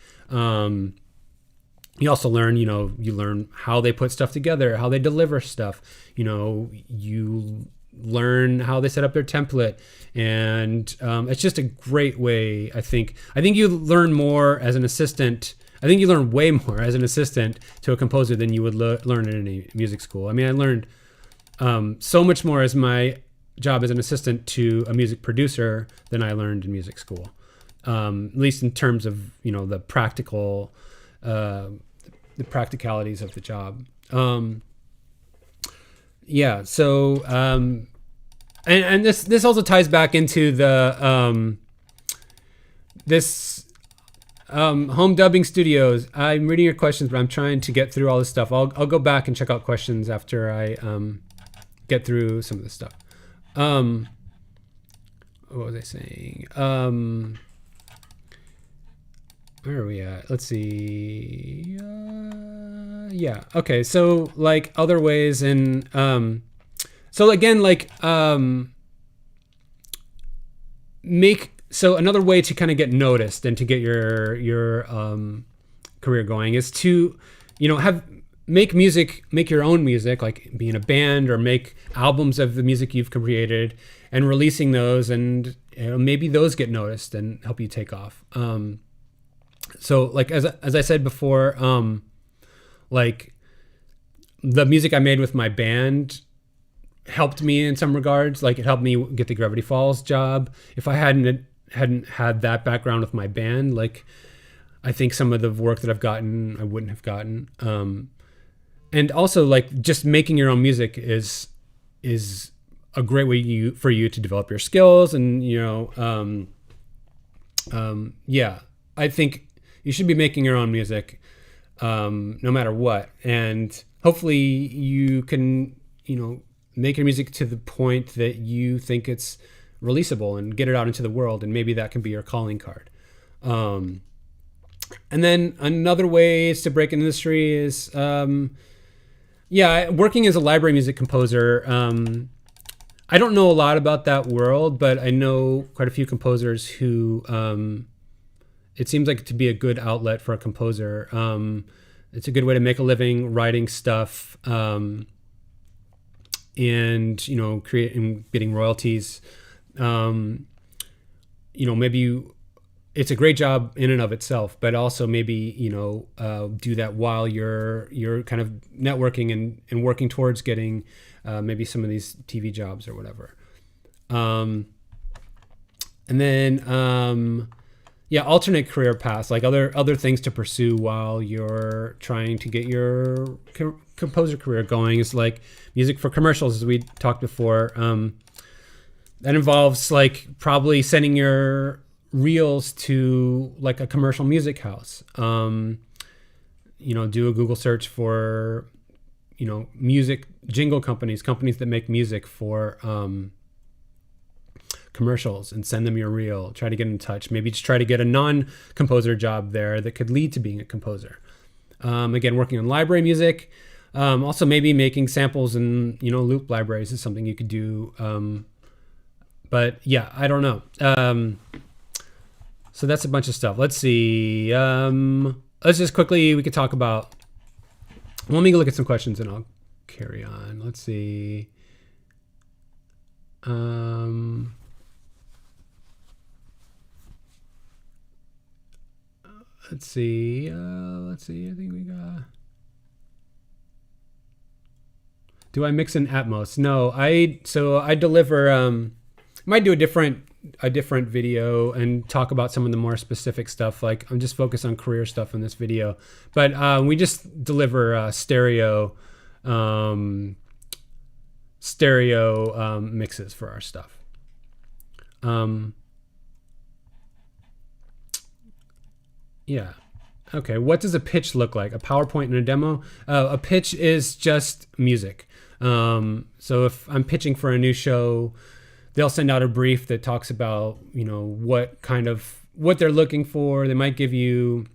You also learn, you learn how they put stuff together, how they deliver stuff. You learn how they set up their template, and it's just a great way. I think you learn more as an assistant. I think you learn way more as an assistant to a composer than you would learn in any music school. I mean, I learned so much more as my job as an assistant to a music producer than I learned in music school, at least in terms of the practicalities of the job. So and this also ties back into the home dubbing studios. I'm reading your questions, but I'm trying to get through all this stuff. I'll go back and check out questions after I get through some of this stuff. What was I saying? Where are we at? Let's see. Okay. So like other ways in, so again, like, so another way to kind of get noticed and to get your career going is to, make your own music, like be in a band or make albums of the music you've created and releasing those, and maybe those get noticed and help you take off. So like, as I said before, like the music I made with my band helped me in some regards. Like it helped me get the Gravity Falls job. If I hadn't had that background with my band, like I think some of the work that I've gotten, I wouldn't have gotten. And also like just making your own music is a great way for you to develop your skills. And, I think you should be making your own music, no matter what. And hopefully you can, make your music to the point that you think it's releasable and get it out into the world. And maybe that can be your calling card. And then another way to break in the industry is, working as a library music composer. I don't know a lot about that world, but I know quite a few composers who, it seems like to be a good outlet for a composer. It's a good way to make a living writing stuff, and creating, getting royalties. Maybe it's a great job in and of itself, but also maybe do that while you're kind of networking and working towards getting maybe some of these TV jobs or whatever. And then alternate career paths, like other things to pursue while you're trying to get your composer career going, is like music for commercials, as we talked before. That involves like probably sending your reels to like a commercial music house. Do a Google search for music jingle companies that make music for commercials, and send them your reel. Try to get in touch. Maybe just try to get a non-composer job there that could lead to being a composer. Again, working on library music. Also maybe making samples in loop libraries is something you could do. But yeah, I don't know. So that's a bunch of stuff. Let's see. Let's just quickly, we could talk about, let me look at some questions and I'll carry on. Let's see. Let's see. I think we got. Do I mix in Atmos? No, I deliver. Might do a different a different video and talk about some of the more specific stuff. Like I'm just focused on career stuff in this video, but we just deliver stereo mixes for our stuff. Yeah. Okay. What does a pitch look like? A PowerPoint and a demo? A pitch is just music. So if I'm pitching for a new show, they'll send out a brief that talks about, what they're looking for. They might give you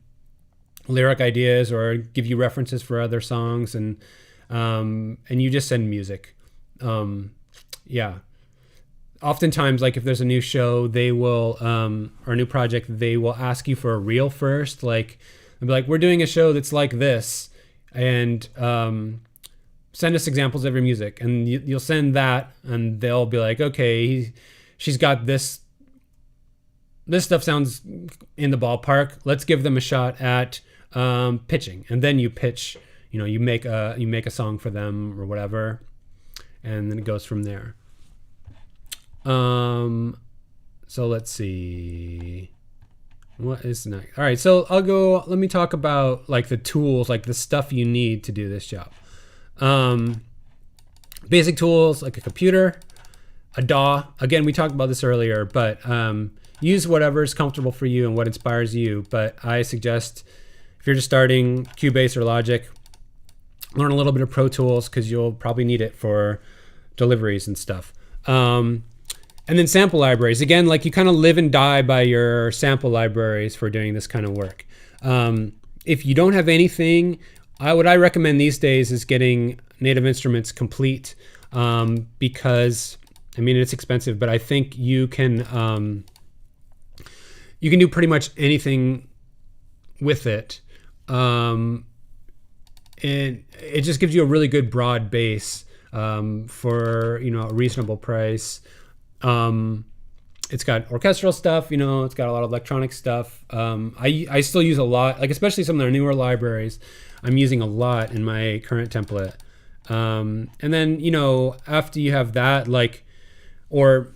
lyric ideas or give you references for other songs, and you just send music. Yeah. Oftentimes, like if there's a new show, they will, or a new project, they will ask you for a reel first. Like, they'll be like, we're doing a show that's like this, and send us examples of your music. And you'll send that, and they'll be like, okay, she's got this stuff sounds in the ballpark. Let's give them a shot at pitching. And then you pitch, you make a song for them or whatever, and then it goes from there. So let's see. What is next? All right, so let me talk about like the tools, like the stuff you need to do this job. Basic tools like a computer, a DAW. Again, we talked about this earlier, but use whatever is comfortable for you and what inspires you. But I suggest if you're just starting Cubase or Logic, learn a little bit of Pro Tools because you'll probably need it for deliveries and stuff. And then sample libraries. Again, like you kind of live and die by your sample libraries for doing this kind of work. If you don't have anything, what I recommend these days is getting Native Instruments Complete, because it's expensive, but I think you can do pretty much anything with it. And it just gives you a really good broad base for a reasonable price. It's got orchestral stuff, it's got a lot of electronic stuff. I still use a lot, like especially some of their newer libraries, I'm using a lot in my current template. And then, after you have that, like, or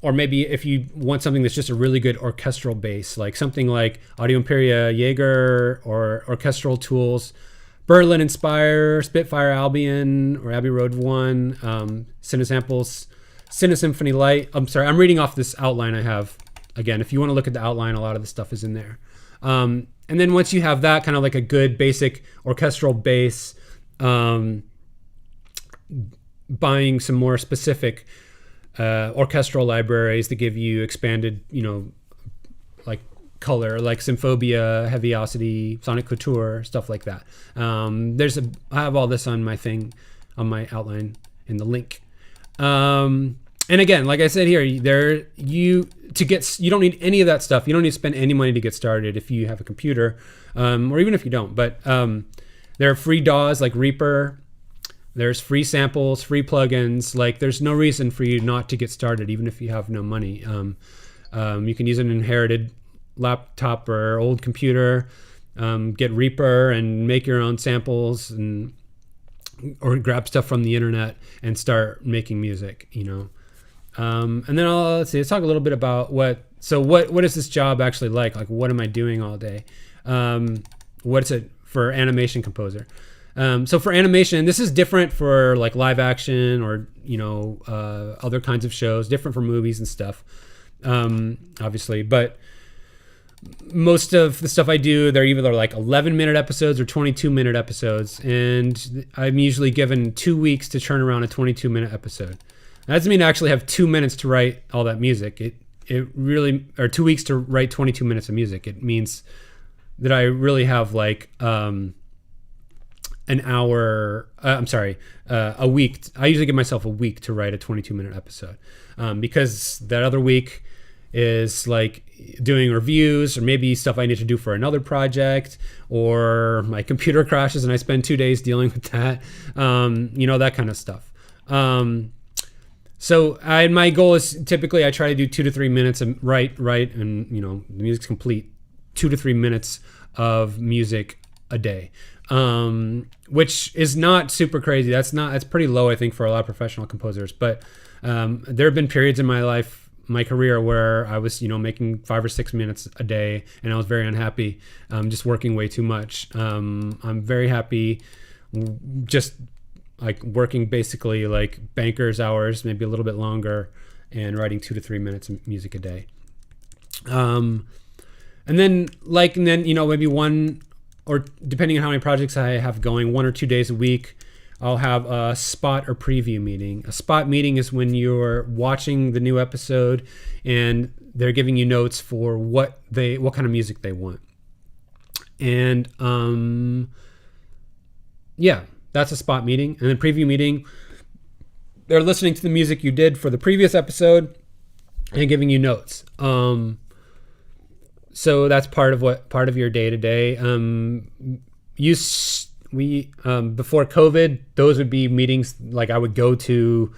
maybe if you want something that's just a really good orchestral base, like something like Audio Imperia Jaeger or Orchestral Tools, Berlin Inspire, Spitfire Albion or Abbey Road 1, Cinesamples, Cinesymphony Light. I'm sorry, I'm reading off this outline I have. Again, if you want to look at the outline, a lot of the stuff is in there. And then once you have that kind of like a good basic orchestral base, buying some more specific orchestral libraries that give you expanded, like color, like Symphobia, Heaviosity, Sonic Couture, stuff like that. I have all this on my thing, on my outline in the link. And again, like I said here, you don't need any of that stuff. You don't need to spend any money to get started if you have a computer, or even if you don't. But there are free DAWs like Reaper. There's free samples, free plugins. Like there's no reason for you not to get started, even if you have no money. You can use an inherited laptop or old computer, get Reaper and make your own samples or grab stuff from the internet and start making music, and then let's talk a little bit about what is this job actually like? Like, what am I doing all day? What's it for animation composer? So for animation, this is different for like live action or, other kinds of shows, different for movies and stuff, obviously, but most of the stuff I do, they're either like 11-minute episodes or 22-minute episodes, and I'm usually given 2 weeks to turn around a 22-minute episode. That doesn't mean I actually have 2 minutes to write all that music. It really, or 2 weeks to write 22 minutes of music. It means that I really have like an hour. A week. I usually give myself a week to write a 22-minute episode, because that other week is like doing reviews or maybe stuff I need to do for another project, or my computer crashes and I spend 2 days dealing with that, that kind of stuff. So my goal is typically I try to do 2 to 3 minutes and write, and the music's complete, 2 to 3 minutes of music a day, which is not super crazy. That's pretty low, I think, for a lot of professional composers. But there have been periods in my life, my career where I was, making 5 or 6 minutes a day, and I was very unhappy, just working way too much. I'm very happy just like working basically like banker's hours, maybe a little bit longer, and writing 2 to 3 minutes of music a day. And then maybe one, or depending on how many projects I have going, 1 or 2 days a week, I'll have a spot or preview meeting. A spot meeting is when you're watching the new episode and they're giving you notes for what kind of music they want. And that's a spot meeting. And then preview meeting, they're listening to the music you did for the previous episode and giving you notes. So that's part of your day to day. Before COVID, those would be meetings like I would go to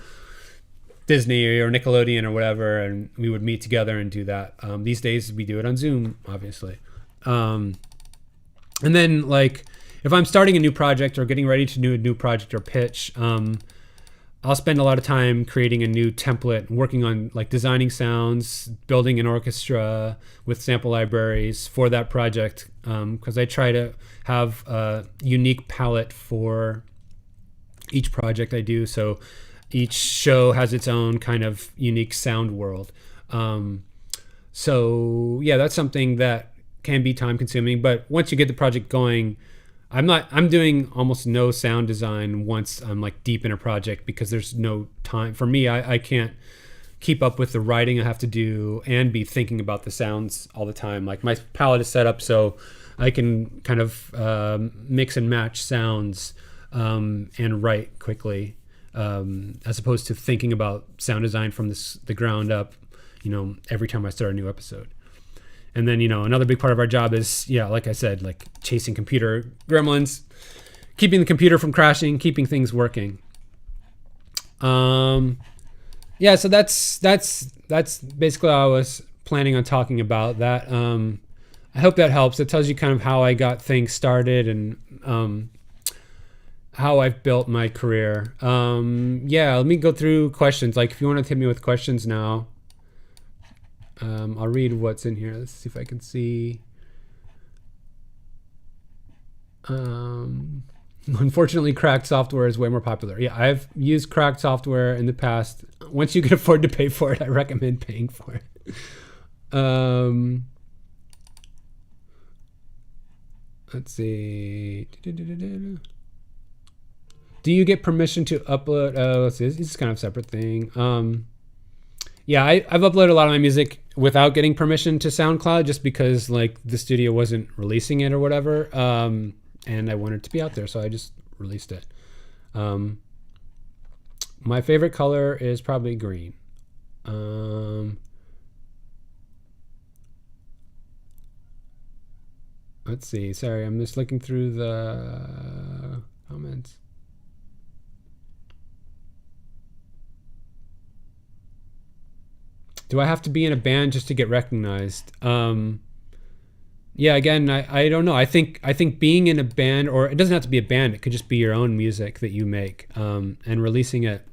Disney or Nickelodeon or whatever, and we would meet together and do that. These days we do it on Zoom, obviously. And then like if I'm starting a new project or getting ready to do a new project or pitch, I'll spend a lot of time creating a new template, working on like designing sounds, building an orchestra with sample libraries for that project, because I try to have a unique palette for each project I do. So each show has its own kind of unique sound world. So yeah, that's something that can be time consuming, but once you get the project going, I'm doing almost no sound design once I'm like deep in a project, because there's no time for me. I can't keep up with the writing I have to do and be thinking about the sounds all the time. Like my palette is set up so I can kind of mix and match sounds and write quickly, as opposed to thinking about sound design from the ground up, every time I start a new episode. And then, another big part of our job is, like I said, like chasing computer gremlins, keeping the computer from crashing, keeping things working. So that's basically how I was planning on talking about that. I hope that helps. It tells you kind of how I got things started and how I've built my career. Let me go through questions. Like if you want to hit me with questions now. I'll read what's in here. Let's see if I can see. Unfortunately, cracked software is way more popular. Yeah, I've used cracked software in the past. Once you can afford to pay for it, I recommend paying for it. Let's see. Do you get permission to upload? Let's see. This is kind of a separate thing. I've uploaded a lot of my music without getting permission to SoundCloud, just because like the studio wasn't releasing it or whatever, and I wanted it to be out there, so I just released it. My favorite color is probably green. Let's see. Sorry, I'm just looking through the comments. Do I have to be in a band just to get recognized? Again, I don't know. I think being in a band, or it doesn't have to be a band, it could just be your own music that you make, and releasing it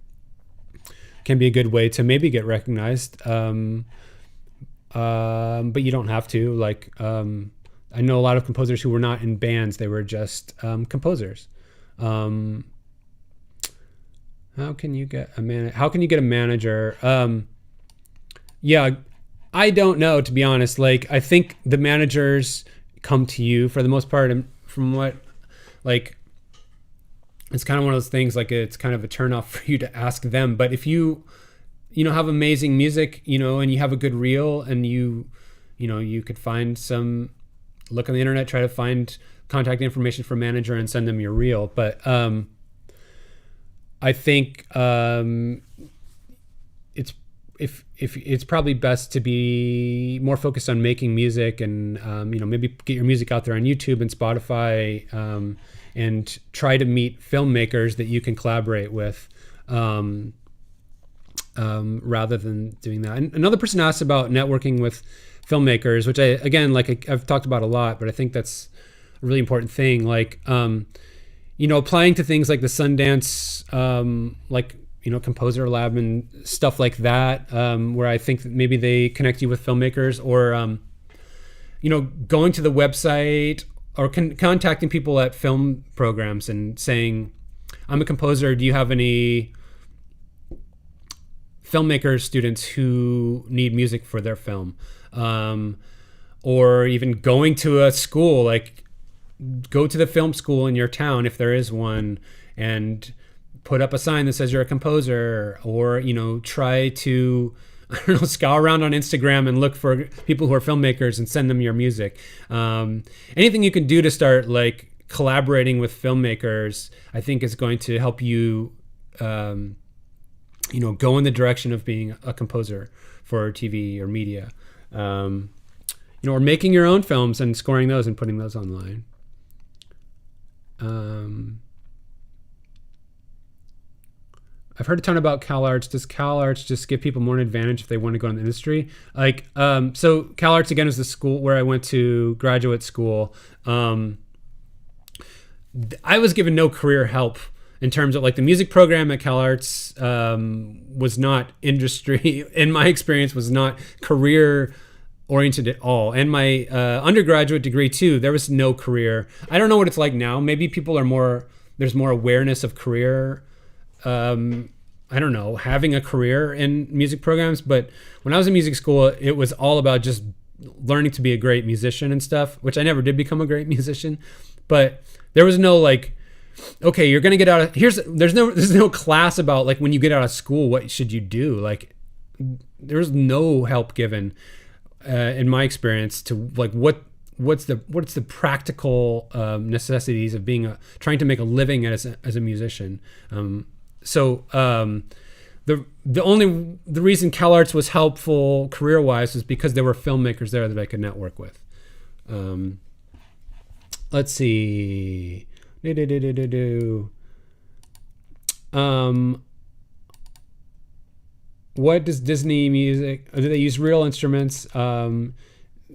can be a good way to maybe get recognized. But you don't have to. Like, I know a lot of composers who were not in bands; they were just composers. How can you get a manager? I don't know, to be honest. Like, I think the managers come to you for the most part, and from what, like, it's kind of one of those things, like it's kind of a turnoff for you to ask them. But if you have amazing music, and you have a good reel, and you could find look on the internet, try to find contact information for a manager and send them your reel. But I think it's probably best to be more focused on making music, and maybe get your music out there on YouTube and Spotify, and try to meet filmmakers that you can collaborate with, rather than doing that. And another person asked about networking with filmmakers, which I've talked about a lot, but I think that's a really important thing. Like, applying to things like the Sundance, Composer Lab and stuff like that, where I think that maybe they connect you with filmmakers, or going to the website, or contacting people at film programs and saying, I'm a composer, do you have any filmmaker students who need music for their film? Or even going to a school, like go to the film school in your town, if there is one, and put up a sign that says you're a composer, or, try to, scour around on Instagram and look for people who are filmmakers and send them your music. Anything you can do to start like collaborating with filmmakers, I think is going to help you, go in the direction of being a composer for TV or media, or making your own films and scoring those and putting those online. I've heard a ton about CalArts. Does CalArts just give people more an advantage if they want to go in the industry? So CalArts, again, is the school where I went to graduate school. I was given no career help in terms of like the music program at CalArts was not industry, in my experience, was not career oriented at all. And my undergraduate degree too, there was no career. I don't know what it's like now. Maybe people are there's more awareness of career, having a career in music programs. But when I was in music school, it was all about just learning to be a great musician and stuff, which I never did become a great musician. But there was no like, okay, you're going to get out of there's no class about like when you get out of school, what should you do? Like there's no help given, in my experience, to like what's the practical necessities of trying to make a living as a musician. The reason CalArts was helpful career-wise was because there were filmmakers there that I could network with. Let's see. What does Disney music? Do they use real instruments? The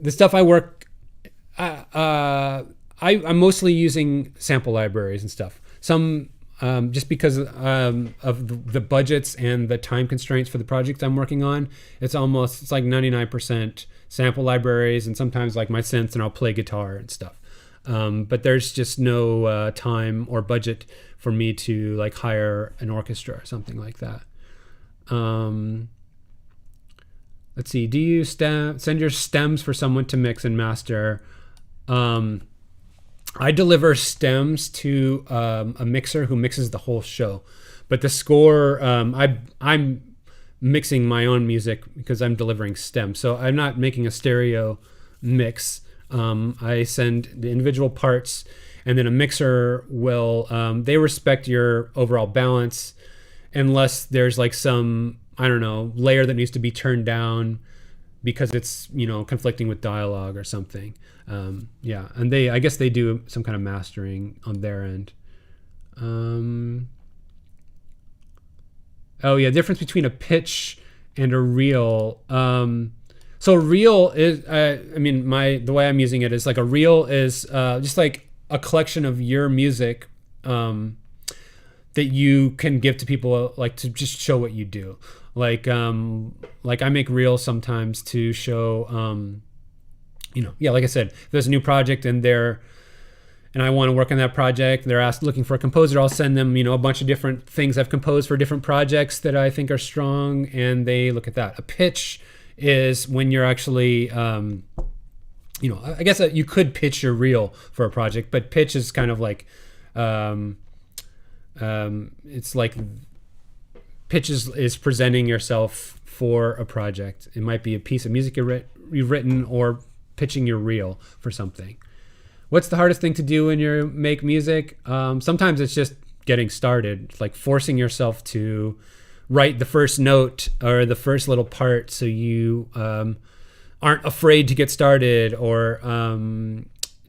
stuff I work, I'm mostly using sample libraries and stuff. Some just because of the budgets and the time constraints for the projects I'm working on, it's like 99% sample libraries, and sometimes like my synths, and I'll play guitar and stuff. But there's just no time or budget for me to like hire an orchestra or something like that. Let's see. Do you send your stems for someone to mix and master? I deliver stems to a mixer who mixes the whole show, but the score, I'm mixing my own music because I'm delivering stems. So I'm not making a stereo mix. I send the individual parts, and then a mixer will, they respect your overall balance unless there's like some, layer that needs to be turned down because it's, conflicting with dialogue or something. And I guess they do some kind of mastering on their end. Difference between a pitch and a reel. So a reel is, the way I'm using it is like a reel is just like a collection of your music that you can give to people, like to just show what you do. Like I make reels sometimes to show, like I said, if there's a new project and I want to work on that project, they're looking for a composer, I'll send them, a bunch of different things I've composed for different projects that I think are strong, and they look at that. A pitch is when you're actually, I guess you could pitch your reel for a project, but pitch is kind of like, it's like pitch is presenting yourself for a project. It might be a piece of music you've written, or pitching your reel for something. What's the hardest thing to do when you make music? Sometimes it's just getting started. It's like forcing yourself to write the first note or the first little part so you aren't afraid to get started, or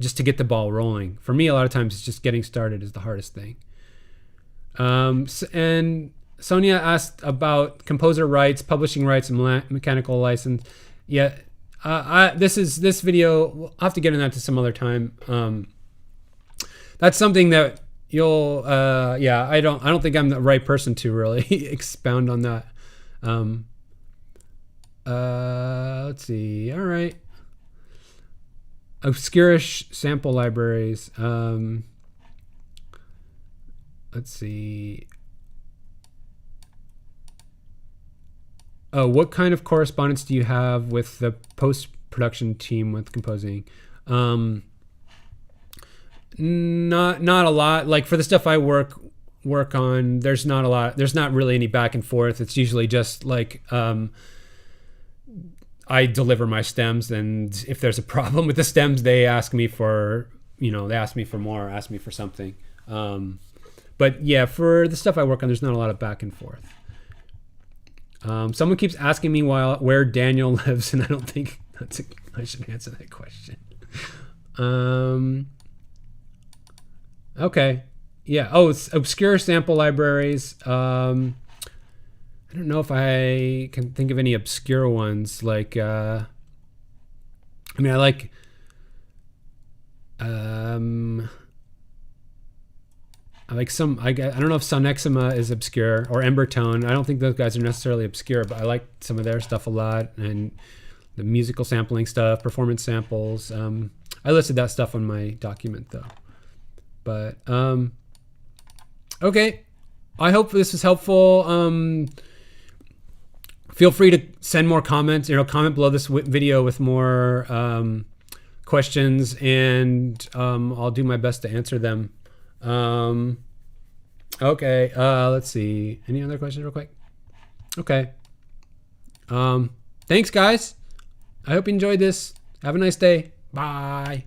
just to get the ball rolling. For me, a lot of times it's just getting started is the hardest thing. And Sonia asked about composer rights, publishing rights, and mechanical license. Yeah, this video, I'll have to get into that to some other time. That's something that, you'll yeah, I don't think I'm the right person to really expound on that. Let's see. All right. Obscure-ish sample libraries. Let's see. Oh, what kind of correspondence do you have with the post-production team with composing? Not a lot. Like for the stuff I work on, there's not a lot. There's not really any back and forth. It's usually just like I deliver my stems, and if there's a problem with the stems, they ask me for they ask me for more, ask me for something. But yeah, for the stuff I work on, there's not a lot of back and forth. Someone keeps asking me where Daniel lives, and I don't think I should answer that question. Okay. Yeah. Oh, it's obscure sample libraries. I don't know if I can think of any obscure ones. Like, I like. I like some. I don't know if Sonexima is obscure or Embertone. I don't think those guys are necessarily obscure, but I like some of their stuff a lot, and the musical sampling stuff, performance samples. I listed that stuff on my document though. But okay, I hope this was helpful. Feel free to send more comments. Comment below this video with more questions, and I'll do my best to answer them. Okay, let's see. Any other questions real quick? Okay. Thanks, guys. I hope you enjoyed this. Have a nice day. Bye.